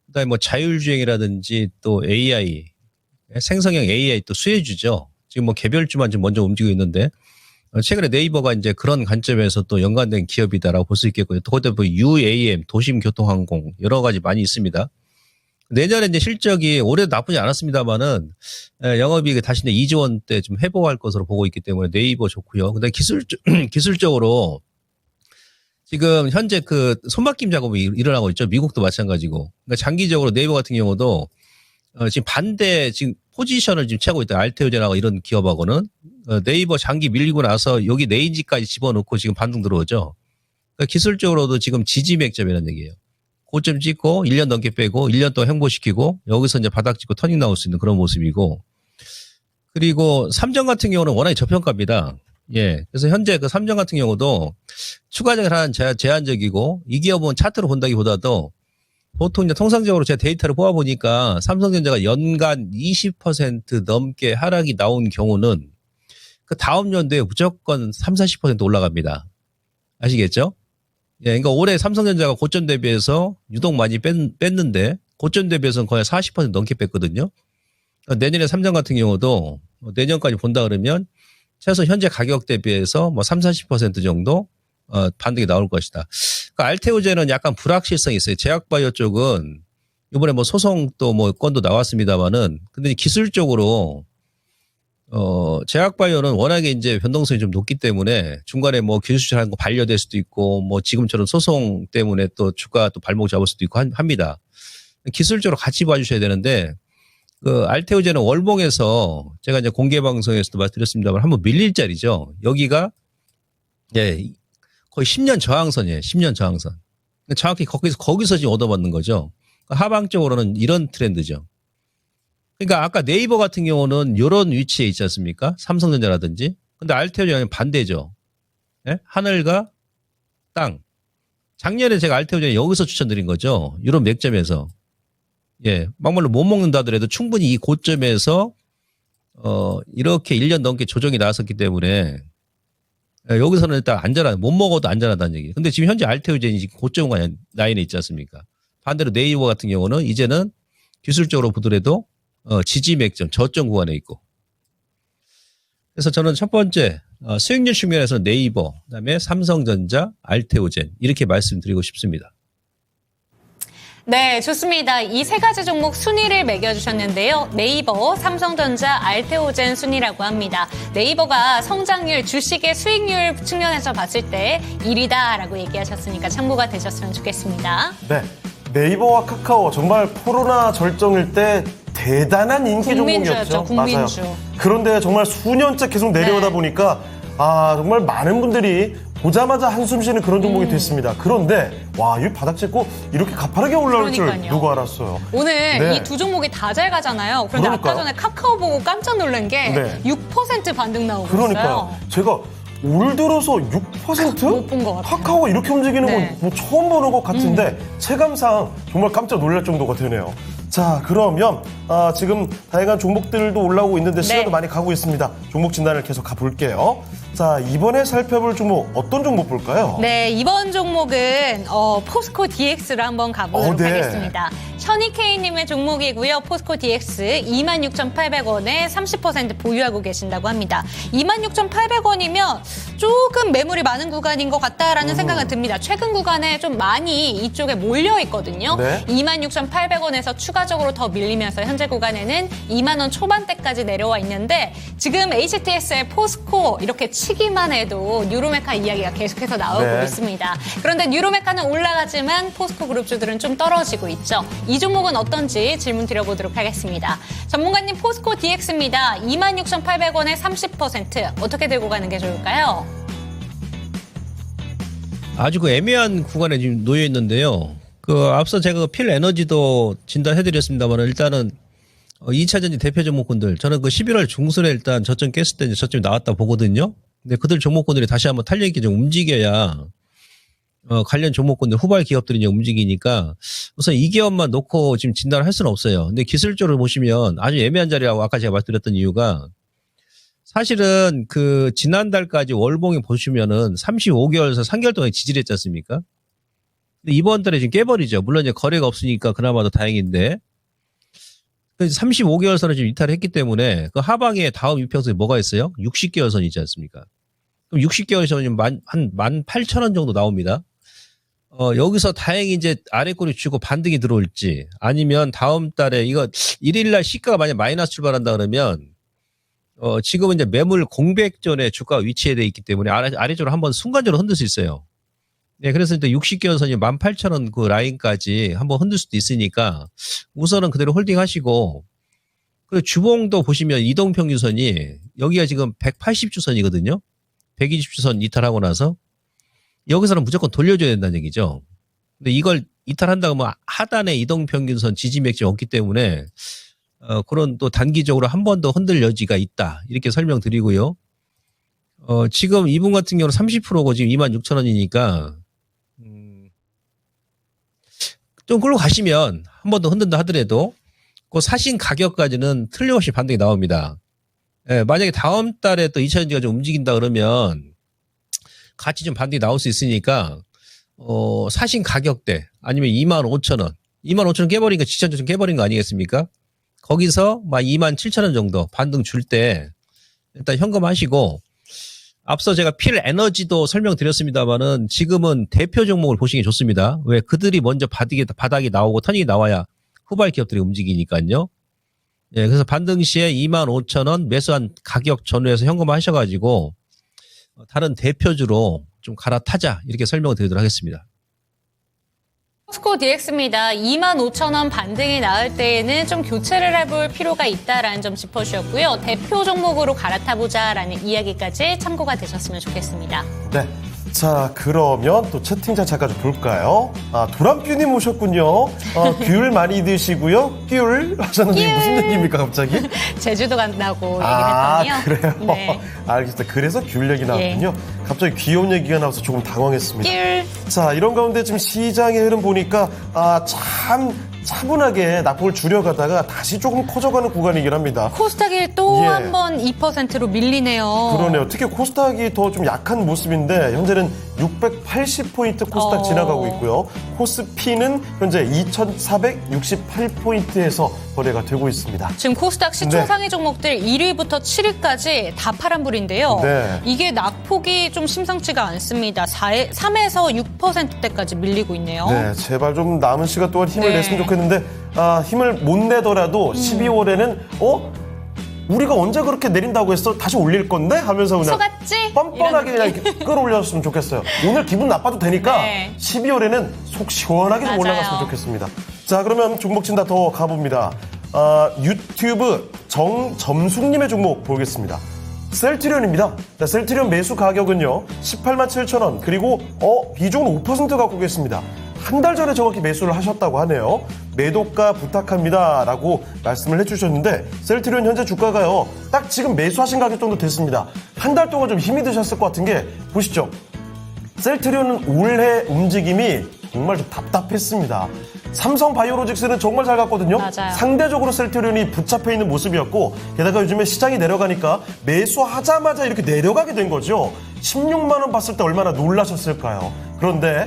그다음에 뭐 자율주행이라든지 또 AI, 생성형 AI 또 수혜주죠. 지금 뭐 개별주만 지금 먼저 움직이고 있는데 최근에 네이버가 이제 그런 관점에서 또 연관된 기업이다라고 볼 수 있겠고요. 또 그다음에 뭐 UAM, 도심교통항공 여러 가지 많이 있습니다. 내년에 이제 실적이 올해도 나쁘지 않았습니다만은 영업이익이 다시 이제 2조 원대 좀 회복할 것으로 보고 있기 때문에 네이버 좋고요. 근데 기술적으로 지금 현재 그 손바뀜 작업이 일어나고 있죠. 미국도 마찬가지고. 그러니까 장기적으로 네이버 같은 경우도 지금 반대 지금 포지션을 지금 취하고 있다. 알테오젠하고 이런 기업하고는 네이버 장기 밀리고 나서 여기 레인지까지 집어넣고 지금 반등 들어오죠. 그러니까 기술적으로도 지금 지지 맥점이라는 얘기예요. 고점 찍고 1년 넘게 빼고 1년 동안 횡보시키고 여기서 이제 바닥 찍고 터닝 나올 수 있는 그런 모습이고, 그리고 삼정 같은 경우는 워낙에 저평가입니다. 예. 그래서 현재 그 삼정 같은 경우도 추가적인 한 제한적이고 이 기업은 차트로 본다기보다도 보통 이제 통상적으로 제가 데이터를 뽑아보니까 삼성전자가 연간 20% 넘게 하락이 나온 경우는 그 다음 연도에 무조건 30-40% 올라갑니다. 아시겠죠? 예, 그러니까 올해 삼성전자가 고점 대비해서 유독 많이 뺐는데 고점 대비해서는 거의 40% 넘게 뺐거든요. 그러니까 내년에 삼정 같은 경우도 내년까지 본다 그러면 최소 현재 가격 대비해서 뭐 30-40% 정도 반등이 나올 것이다. 그러니까 알테오젠은 약간 불확실성이 있어요. 제약바이오 쪽은 이번에 뭐 소송 또 뭐 건도 나왔습니다만은 근데 기술적으로 제약바이오는 워낙에 이제 변동성이 좀 높기 때문에 중간에 뭐 기술실하는 거 반려될 수도 있고 뭐 지금처럼 소송 때문에 또 주가 또 발목 잡을 수도 있고 합니다. 기술적으로 같이 봐주셔야 되는데 그 알테오젠은 월봉에서 제가 이제 공개 방송에서도 말씀드렸습니다만 한번 밀릴 자리죠. 여기가 예 거의 10년 저항선이에요. 10년 저항선. 정확히 거기서 지금 얻어맞는 거죠. 하방적으로는 이런 트렌드죠. 그러니까 아까 네이버 같은 경우는 이런 위치에 있지 않습니까? 삼성전자라든지. 근데 알테오젠은 반대죠. 예? 하늘과 땅. 작년에 제가 알테오젠 여기서 추천드린 거죠. 이런 맥점에서. 예, 막말로 못 먹는다 하더라도 충분히 이 고점에서 이렇게 1년 넘게 조정이 나왔었기 때문에 여기서는 일단 안전하다. 못 먹어도 안전하다는 얘기. 근데 지금 현재 알테오젠이 지금 고점 라인에 있지 않습니까? 반대로 네이버 같은 경우는 이제는 기술적으로 보더라도 지지 맥점, 저점 구간에 있고. 그래서 저는 첫 번째 수익률 측면에서 네이버, 그다음에 삼성전자, 알테오젠 이렇게 말씀드리고 싶습니다. 네, 좋습니다. 이 세 가지 종목 순위를 매겨주셨는데요. 네이버, 삼성전자, 알테오젠 순위라고 합니다. 네이버가 성장률, 주식의 수익률 측면에서 봤을 때 1위다라고 얘기하셨으니까 참고가 되셨으면 좋겠습니다. 네. 네이버와 카카오 정말 코로나 절정일 때 대단한 인기 국민주였죠, 종목이었죠. 국민주. 맞아요. 그런데 정말 수년째 계속 내려오다 네. 보니까 정말 많은 분들이 보자마자 한숨 쉬는 그런 종목이 됐습니다. 그런데 와, 이 바닥 찍고 이렇게 가파르게 올라올 줄 그러니까요. 누가 알았어요. 오늘 네. 이 두 종목이 다 잘 가잖아요. 그런데 그러니까요. 아까 전에 카카오 보고 깜짝 놀란 게 네. 6% 반등 나오고 그러니까요. 있어요. 제가 올 들어서 6%? 못 본 것 같아요. 카카오가 이렇게 움직이는 네. 건 뭐 처음 보는 것 같은데 체감상 정말 깜짝 놀랄 정도가 되네요. 자, 그러면 지금 다양한 종목들도 올라오고 있는데 시간도 네. 많이 가고 있습니다. 종목 진단을 계속 가볼게요. 자, 이번에 살펴볼 종목 어떤 종목 볼까요? 네, 이번 종목은 포스코 DX로 한번 가보도록 네. 하겠습니다. 션이케이님의 종목이고요. 포스코 DX 26,800원에 30% 보유하고 계신다고 합니다. 26,800원이면 조금 매물이 많은 구간인 것 같다라는 생각은 듭니다. 최근 구간에 좀 많이 이쪽에 몰려 있거든요. 네. 26,800원에서 추가적으로 더 밀리면서 현재 구간에는 2만 원 초반대까지 내려와 있는데 지금 HTS의 포스코 이렇게 치기만 해도 뉴로메카 이야기가 계속해서 나오고 네. 있습니다. 그런데 뉴로메카는 올라가지만 포스코 그룹주들은 좀 떨어지고 있죠. 이 종목은 어떤지 질문 드려보도록 하겠습니다. 전문가님 포스코 DX입니다. 26,800원에 30% 어떻게 들고 가는 게 좋을까요? 아주 그 애매한 구간에 지금 놓여 있는데요. 앞서 제가 필 에너지도 진단해드렸습니다만 일단은 2차전지 대표 종목군들 저는 11월 중순에 일단 저점 깼을 때 이제 저점이 나왔다 보거든요. 근데 그들 종목군들이 다시 한번 탄력 있게 좀 움직여야 관련 종목군들 후발 기업들이 이제 움직이니까 우선 이 기업만 놓고 지금 진단을 할 수는 없어요. 근데 기술적으로 보시면 아주 애매한 자리라고 아까 제가 말씀드렸던 이유가 사실은 지난달까지 월봉에 보시면은 35개월에서 3개월 동안 지지했지 않습니까? 근데 이번 달에 지금 깨버리죠. 물론 이제 거래가 없으니까 그나마도 다행인데 35개월선을 지금 이탈을 했기 때문에 그 하방에 다음 이평선이 뭐가 있어요? 60개월선이 있지 않습니까? 그럼 60개월선이 한 18,000원 정도 나옵니다. 여기서 다행히 이제 아래꼬리 주고 반등이 들어올지 아니면 다음 달에 이거 1일날 시가가 만약 마이너스 출발한다 그러면 지금은 이제 매물 공백전에 주가가 위치해 있기 때문에 아래쪽으로 한번 순간적으로 흔들 수 있어요. 네, 그래서 일단 60개월선이 18,000원 그 라인까지 한번 흔들 수도 있으니까 우선은 그대로 홀딩 하시고 그리고 주봉도 보시면 이동평균선이 여기가 지금 180주선이거든요. 120주선 이탈하고 나서 여기서는 무조건 돌려줘야 된다는 얘기죠. 근데 이걸 이탈한다고 하면 하단에 이동평균선 지지 맥점이 없기 때문에 그런 또 단기적으로 한 번 더 흔들 여지가 있다. 이렇게 설명드리고요. 지금 이분 같은 경우는 30%고 지금 26,000원이니까 좀 끌고 가시면 한 번 더 흔든다 하더라도 그 사신 가격까지는 틀림없이 반등이 나옵니다. 예, 만약에 다음 달에 또 2차전지가 좀 움직인다 그러면 같이 좀 반등이 나올 수 있으니까 사신 가격대 아니면 25,000원 25,000원 깨버리니까 지지선도 좀 깨버린 거 아니겠습니까? 거기서 막 27,000원 정도 반등 줄 때 일단 현금하시고 앞서 제가 필 에너지도 설명드렸습니다만은 지금은 대표 종목을 보시는 게 좋습니다. 왜? 그들이 먼저 바닥이 나오고 터닝이 나와야 후발 기업들이 움직이니까요. 예, 그래서 반등 시에 25,000원 매수한 가격 전후에서 현금하셔가지고 다른 대표주로 좀 갈아타자 이렇게 설명을 드리도록 하겠습니다. 포스코 DX입니다. 25,000원 반등이 나올 때에는 좀 교체를 해볼 필요가 있다라는 점 짚어주셨고요. 대표 종목으로 갈아타보자라는 이야기까지 참고가 되셨으면 좋겠습니다. 네. 자, 그러면 또 채팅창 잠깐 좀 볼까요? 도람뷰님 오셨군요. 귤 많이 드시고요. 귤 하셨는데 이게 무슨 얘기입니까, 갑자기? 제주도 간다고 얘기를 했더니요. 그래요? 네. 알겠습니다. 그래서 귤 얘기 나왔군요. 갑자기 귀여운 얘기가 나와서 조금 당황했습니다. 귤. 자, 이런 가운데 지금 시장의 흐름 보니까 참 차분하게 낙폭을 줄여가다가 다시 조금 커져가는 구간이긴 합니다. 코스닥이 또 예. 한 번 2%로 밀리네요. 그러네요. 특히 코스닥이 더 좀 약한 모습인데 현재는 680포인트 코스닥 지나가고 있고요. 코스피는 현재 2468포인트에서 거래가 되고 있습니다. 지금 코스닥 시총 네. 상위 종목들 1위부터 7위까지 다 파란불인데요. 네. 이게 낙폭이 좀 심상치가 않습니다. 3에서 6%대까지 밀리고 있네요. 네, 제발 좀 남은 시간 동안 힘을 네. 냈으면 좋겠는데 힘을 못 내더라도 12월에는 우리가 언제 그렇게 내린다고 했어? 다시 올릴 건데? 하면서 그냥 속았지? 뻔뻔하게 이런 그냥 이렇게 끌어올렸으면 좋겠어요. 오늘 기분 나빠도 되니까 네. 12월에는 속 시원하게 좀 맞아요. 올라갔으면 좋겠습니다. 자, 그러면 종목 진다 더 가봅니다. 유튜브 정점숙님의 종목 보겠습니다. 셀트리온입니다. 자, 셀트리온 매수 가격은요 18만 7천 원. 그리고 비중은 5% 갖고 계십니다. 한 달 전에 정확히 매수를 하셨다고 하네요. 매도가 부탁합니다 라고 말씀을 해주셨는데 셀트리온 현재 주가가요 딱 지금 매수하신 가격 정도 됐습니다. 한 달 동안 좀 힘이 드셨을 것 같은 게 보시죠. 셀트리온은 올해 움직임이 정말 좀 답답했습니다. 삼성바이오로직스는 정말 잘 갔거든요. 맞아요. 상대적으로 셀트리온이 붙잡혀 있는 모습이었고 게다가 요즘에 시장이 내려가니까 매수하자마자 이렇게 내려가게 된 거죠. 16만 원 봤을 때 얼마나 놀라셨을까요? 그런데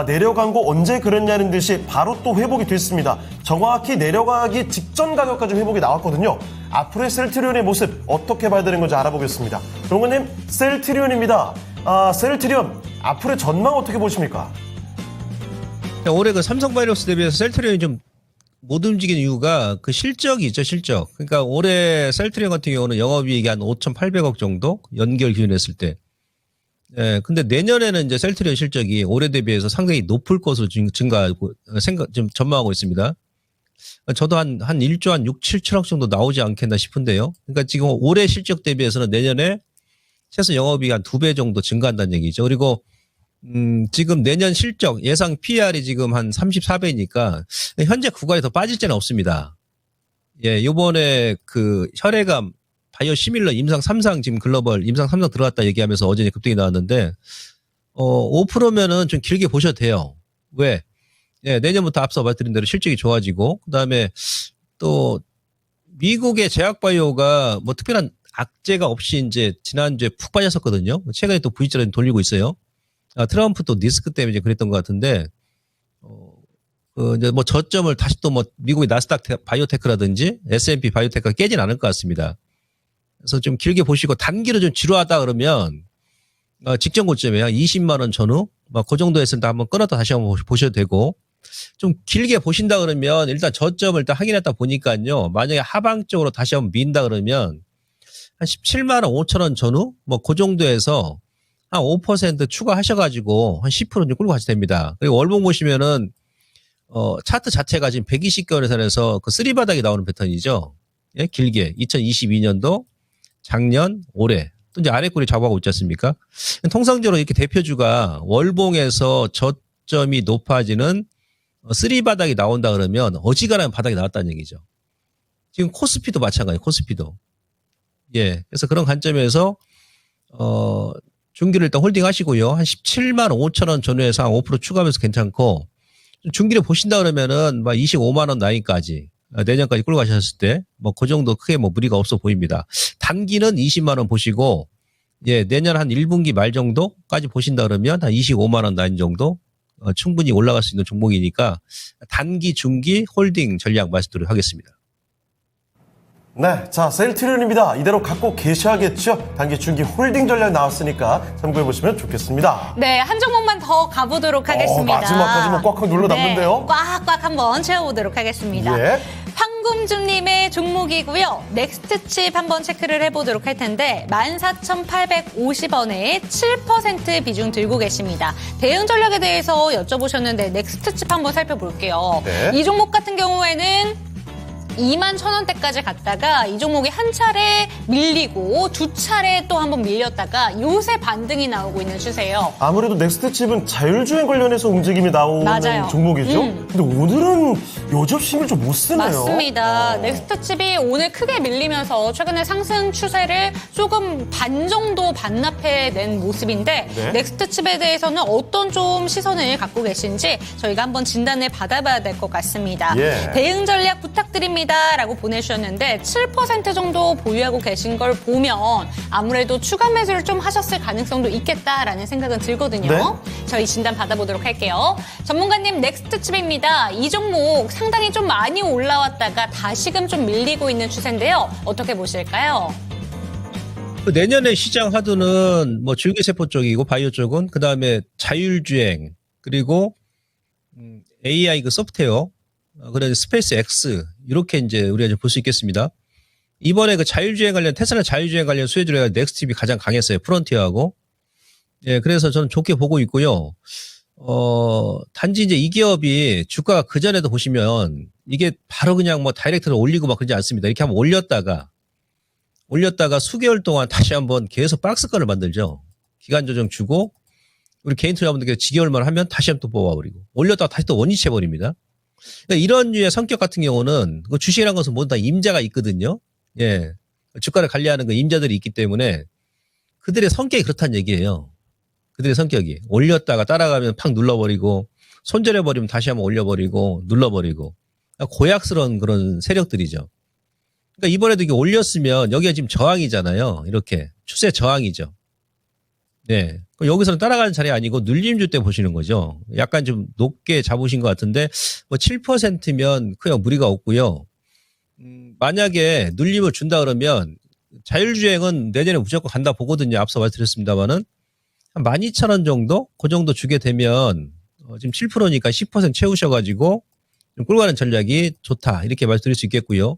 내려간 거 언제 그랬냐는 듯이 바로 또 회복이 됐습니다. 정확히 내려가기 직전 가격까지 회복이 나왔거든요. 앞으로의 셀트리온의 모습 어떻게 봐야 되는 건지 알아보겠습니다. 정원님, 셀트리온입니다. 셀트리온 앞으로의 전망 어떻게 보십니까? 올해 그 삼성바이오로스 대비해서 셀트리온이 좀 못 움직이는 이유가 그 실적이 있죠, 실적. 그러니까 올해 셀트리온 같은 경우는 영업이익이 한 5,800억 정도 연결 기준했을 때. 예, 근데 내년에는 이제 셀트리온 실적이 올해 대비해서 상당히 높을 것으로 증가하고 좀 전망하고 있습니다. 저도 한 1조 한 6, 7천억 정도 나오지 않겠나 싶은데요. 그러니까 지금 올해 실적 대비해서는 내년에 최소 영업이익 한 2배 정도 증가한다는 얘기죠. 그리고 지금 내년 실적 예상 PR이 지금 한 34배니까 현재 구간에 더 빠질 데는 없습니다. 예, 요번에 그 혈액암 바이오 시밀러 임상 3상 지금 글로벌 임상 3상 들어갔다 얘기하면서 어제 급등이 나왔는데 5%면은 좀 길게 보셔도 돼요. 왜? 예, 내년부터 앞서 말씀드린 대로 실적이 좋아지고 그다음에 또 미국의 제약바이오가 뭐 특별한 악재가 없이 이제 지난주에 푹 빠졌었거든요. 최근에 또 V자를 돌리고 있어요. 트럼프 또 리스크 때문에 이제 그랬던 것 같은데, 이제 뭐 저점을 다시 또 뭐 미국의 나스닥 바이오테크라든지 S&P 바이오테크가 깨진 않을 것 같습니다. 그래서 좀 길게 보시고 단기로 좀 지루하다 그러면, 직전 고점에 한 20만원 전후, 막 그 정도 했을 때 한번 끊었다 다시 한번 보셔도 되고, 좀 길게 보신다 그러면 일단 저점을 일단 확인했다 보니까요, 만약에 하방 쪽으로 다시 한번 민다 그러면, 한 17만원 5천원 전후, 뭐 그 정도에서 한 5% 추가하셔가지고 한 10% 좀 끌고 가셔도 됩니다. 그리고 월봉 보시면은 차트 자체가 지금 120개월 선에서 그 쓰리바닥이 나오는 패턴이죠. 예, 길게 2022년도, 작년, 올해 또 이제 아래꼬리 잡아가고 있지 않습니까? 통상적으로 이렇게 대표주가 월봉에서 저점이 높아지는 쓰리바닥이 나온다 그러면 어지간한 바닥이 나왔다는 얘기죠. 지금 코스피도 마찬가지예요. 코스피도. 예, 그래서 그런 관점에서 중기를 일단 홀딩 하시고요. 한 17만 5천 원 전후에서 한 5% 추가하면서 괜찮고, 중기를 보신다 그러면은 막 25만 원 라인까지, 내년까지 끌고 가셨을 때, 뭐 그 정도 크게 뭐 무리가 없어 보입니다. 단기는 20만 원 보시고, 예, 내년 한 1분기 말 정도까지 보신다 그러면 한 25만 원 라인 정도, 충분히 올라갈 수 있는 종목이니까, 단기, 중기, 홀딩 전략 말씀드리도록 하겠습니다. 네, 자, 셀트리온입니다. 이대로 갖고 계셔야겠죠? 단기, 중기 홀딩 전략 나왔으니까 참고해보시면 좋겠습니다. 네, 한 종목만 더 가보도록 하겠습니다. 마지막까지만 꽉꽉 눌러 담는데요. 네, 꽉꽉 한번 채워보도록 하겠습니다. 예. 황금주님의 종목이고요. 넥스트칩 한번 체크를 해보도록 할 텐데 14,850원에 7% 비중 들고 계십니다. 대응 전략에 대해서 여쭤보셨는데 넥스트칩 한번 살펴볼게요. 네. 이 종목 같은 경우에는 21,000원대까지 갔다가 이 종목이 한 차례 밀리고 두 차례 또 한번 밀렸다가 요새 반등이 나오고 있는 추세예요. 아무래도 넥스트칩은 자율주행 관련해서 움직임이 나오는 맞아요. 종목이죠. 근데 오늘은 여전히 힘을 좀 못 쓰네요. 맞습니다. 넥스트칩이 오늘 크게 밀리면서 최근에 상승 추세를 조금 반 정도 반납해낸 모습인데 네. 넥스트칩에 대해서는 어떤 좀 시선을 갖고 계신지 저희가 한번 진단을 받아봐야 될 것 같습니다. 예. 대응 전략 부탁드립니다 라고 보내주셨는데 7% 정도 보유하고 계신 걸 보면 아무래도 추가 매수를 좀 하셨을 가능성도 있겠다라는 생각은 들거든요. 네. 저희 진단 받아보도록 할게요. 전문가님 넥스트칩입니다. 이 종목 상당히 좀 많이 올라왔다가 다시금 좀 밀리고 있는 추세인데요. 어떻게 보실까요? 내년에 시장 화두는 뭐 줄기세포 쪽이고 바이오 쪽은 그 다음에 자율주행 그리고 AI 그 소프트웨어 그래서 스페이스 X 이렇게 이제 우리가 볼 수 있겠습니다. 이번에 그 자율주행 관련 테슬라 자율주행 관련 수혜주가 넥스트칩이 가장 강했어요. 프론티어하고. 예, 그래서 저는 좋게 보고 있고요. 단지 이제 이 기업이 주가가 그 전에도 보시면 이게 바로 그냥 뭐 다이렉트로 올리고 막 그러지 않습니다. 이렇게 한번 올렸다가 수개월 동안 다시 한번 계속 박스권을 만들죠. 기간 조정 주고 우리 개인 투자분들께 지겨울만 하면 다시 한번 또 뽑아버리고 올렸다가 다시 또 원위치해버립니다. 그러니까 이런 류의 성격 같은 경우는 그 주식이라는 것은 모두 다 임자가 있거든요. 예. 주가를 관리하는 그 임자들이 있기 때문에 그들의 성격이 그렇다는 얘기예요. 그들의 성격이. 올렸다가 따라가면 팍 눌러버리고 손절해버리면 다시 한번 올려버리고 눌러버리고 고약스러운 그런 세력들이죠. 그러니까 이번에도 이게 올렸으면 여기가 지금 저항이잖아요. 이렇게 추세 저항이죠. 네. 여기서는 따라가는 자리 아니고 눌림주 때 보시는 거죠. 약간 좀 높게 잡으신 것 같은데 뭐 7%면 그냥 무리가 없고요. 만약에 눌림을 준다 그러면 자율주행은 내년에 무조건 간다 보거든요. 앞서 말씀드렸습니다만은 한 12,000원 정도? 그 정도 주게 되면 지금 7%니까 10% 채우셔가지고 좀 꿀가는 전략이 좋다. 이렇게 말씀드릴 수 있겠고요.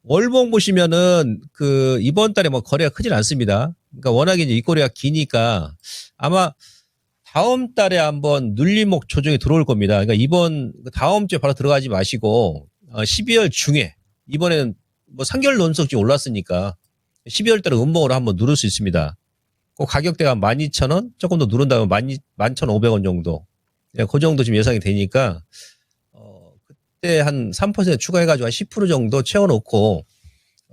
월봉 보시면은 그 이번 달에 뭐 거래가 크진 않습니다. 그러니까 워낙에 이제 입거래가 기니까 아마 다음 달에 한번 눌림목 조정이 들어올 겁니다. 그러니까 이번 다음 주에 바로 들어가지 마시고 12월 중에 이번에는 뭐 3개월 연속 올랐으니까 12월 달에 음봉으로 한번 누를 수 있습니다. 그 가격대가 12,000원 조금 더 누른다면 11,500원 정도. 그 정도 지금 예상이 되니까 그때 한 3% 추가해가지고 한 10% 정도 채워놓고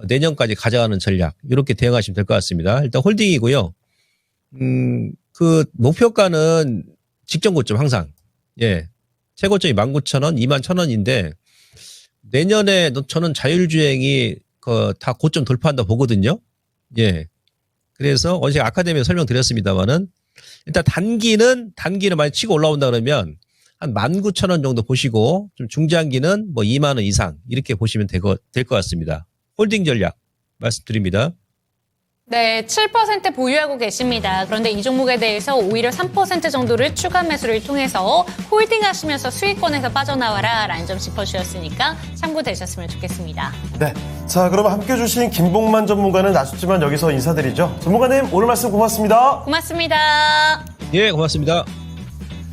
내년까지 가져가는 전략 이렇게 대응하시면 될 것 같습니다. 일단 홀딩이고요. 그 목표가는 직전 고점 항상 예 최고점이 19,000원, 21,000원인데 내년에 저는 자율주행이 다 고점 돌파한다 보거든요. 예. 그래서 어제 아카데미에 설명드렸습니다만은 일단 단기는 많이 치고 올라온다 그러면 한 19,000원 정도 보시고 좀 중장기는 뭐 2만 원 이상 이렇게 보시면 될 것 같습니다. 홀딩 전략 말씀드립니다. 네, 7% 보유하고 계십니다. 그런데 이 종목에 대해서 오히려 3% 정도를 추가 매수를 통해서 홀딩하시면서 수익권에서 빠져나와라 라는 점 짚어주셨으니까 참고되셨으면 좋겠습니다. 네. 자, 그럼 함께 해주신 김봉만 전문가는 아쉽지만 여기서 인사드리죠. 전문가님, 오늘 말씀 고맙습니다. 고맙습니다. 예, 고맙습니다.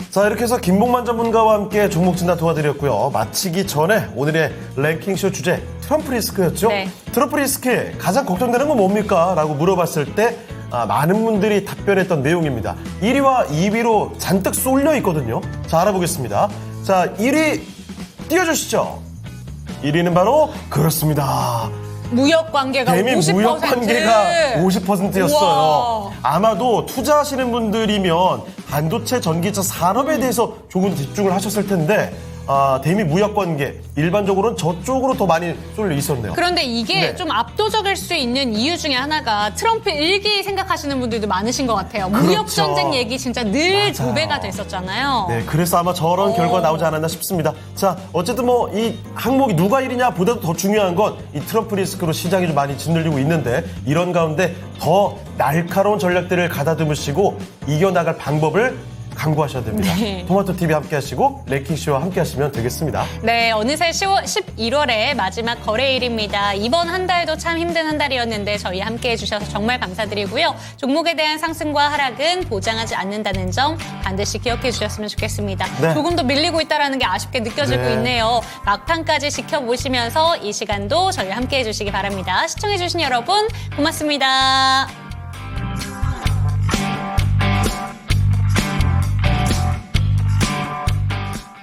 자, 이렇게 해서 김봉만 전문가와 함께 종목 진단 도와드렸고요. 마치기 전에 오늘의 랭킹쇼 주제 트럼프 리스크였죠. 네. 트럼프 리스크에 가장 걱정되는 건 뭡니까? 라고 물어봤을 때 많은 분들이 답변했던 내용입니다. 1위와 2위로 잔뜩 쏠려 있거든요. 자, 알아보겠습니다. 자, 1위 띄워주시죠. 1위는 바로 그렇습니다. 무역 관계가 대미 50%. 무역 관계가 50%였어요. 우와. 아마도 투자하시는 분들이면 반도체 전기차 산업에 대해서 조금 더 집중을 하셨을 텐데 대미 무역 관계 일반적으로는 저쪽으로 더 많이 쏠려 있었네요. 그런데 이게 네. 좀 압도적일 수 있는 이유 중에 하나가 트럼프 일기 생각하시는 분들도 많으신 것 같아요. 무역 그렇죠. 전쟁 얘기 진짜 늘 맞아요. 도배가 됐었잖아요. 네, 그래서 아마 저런 결과가 나오지 않았나 싶습니다. 자, 어쨌든 뭐 이 항목이 누가 1위냐 보다도 더 중요한 건 이 트럼프 리스크로 시장이 좀 많이 짓눌리고 있는데 이런 가운데 더 날카로운 전략들을 가다듬으시고 이겨나갈 방법을 강구하셔야 됩니다. 네. 토마토 TV 함께 하시고 랭킹쇼와 함께 하시면 되겠습니다. 네, 어느새 11월의 마지막 거래일입니다. 이번 한 달도 참 힘든 한 달이었는데 저희 함께 해주셔서 정말 감사드리고요. 종목에 대한 상승과 하락은 보장하지 않는다는 점 반드시 기억해 주셨으면 좋겠습니다. 네. 조금 더 밀리고 있다는 게 아쉽게 느껴지고 네. 있네요. 막판까지 지켜보시면서 이 시간도 저희와 함께 해주시기 바랍니다. 시청해주신 여러분 고맙습니다.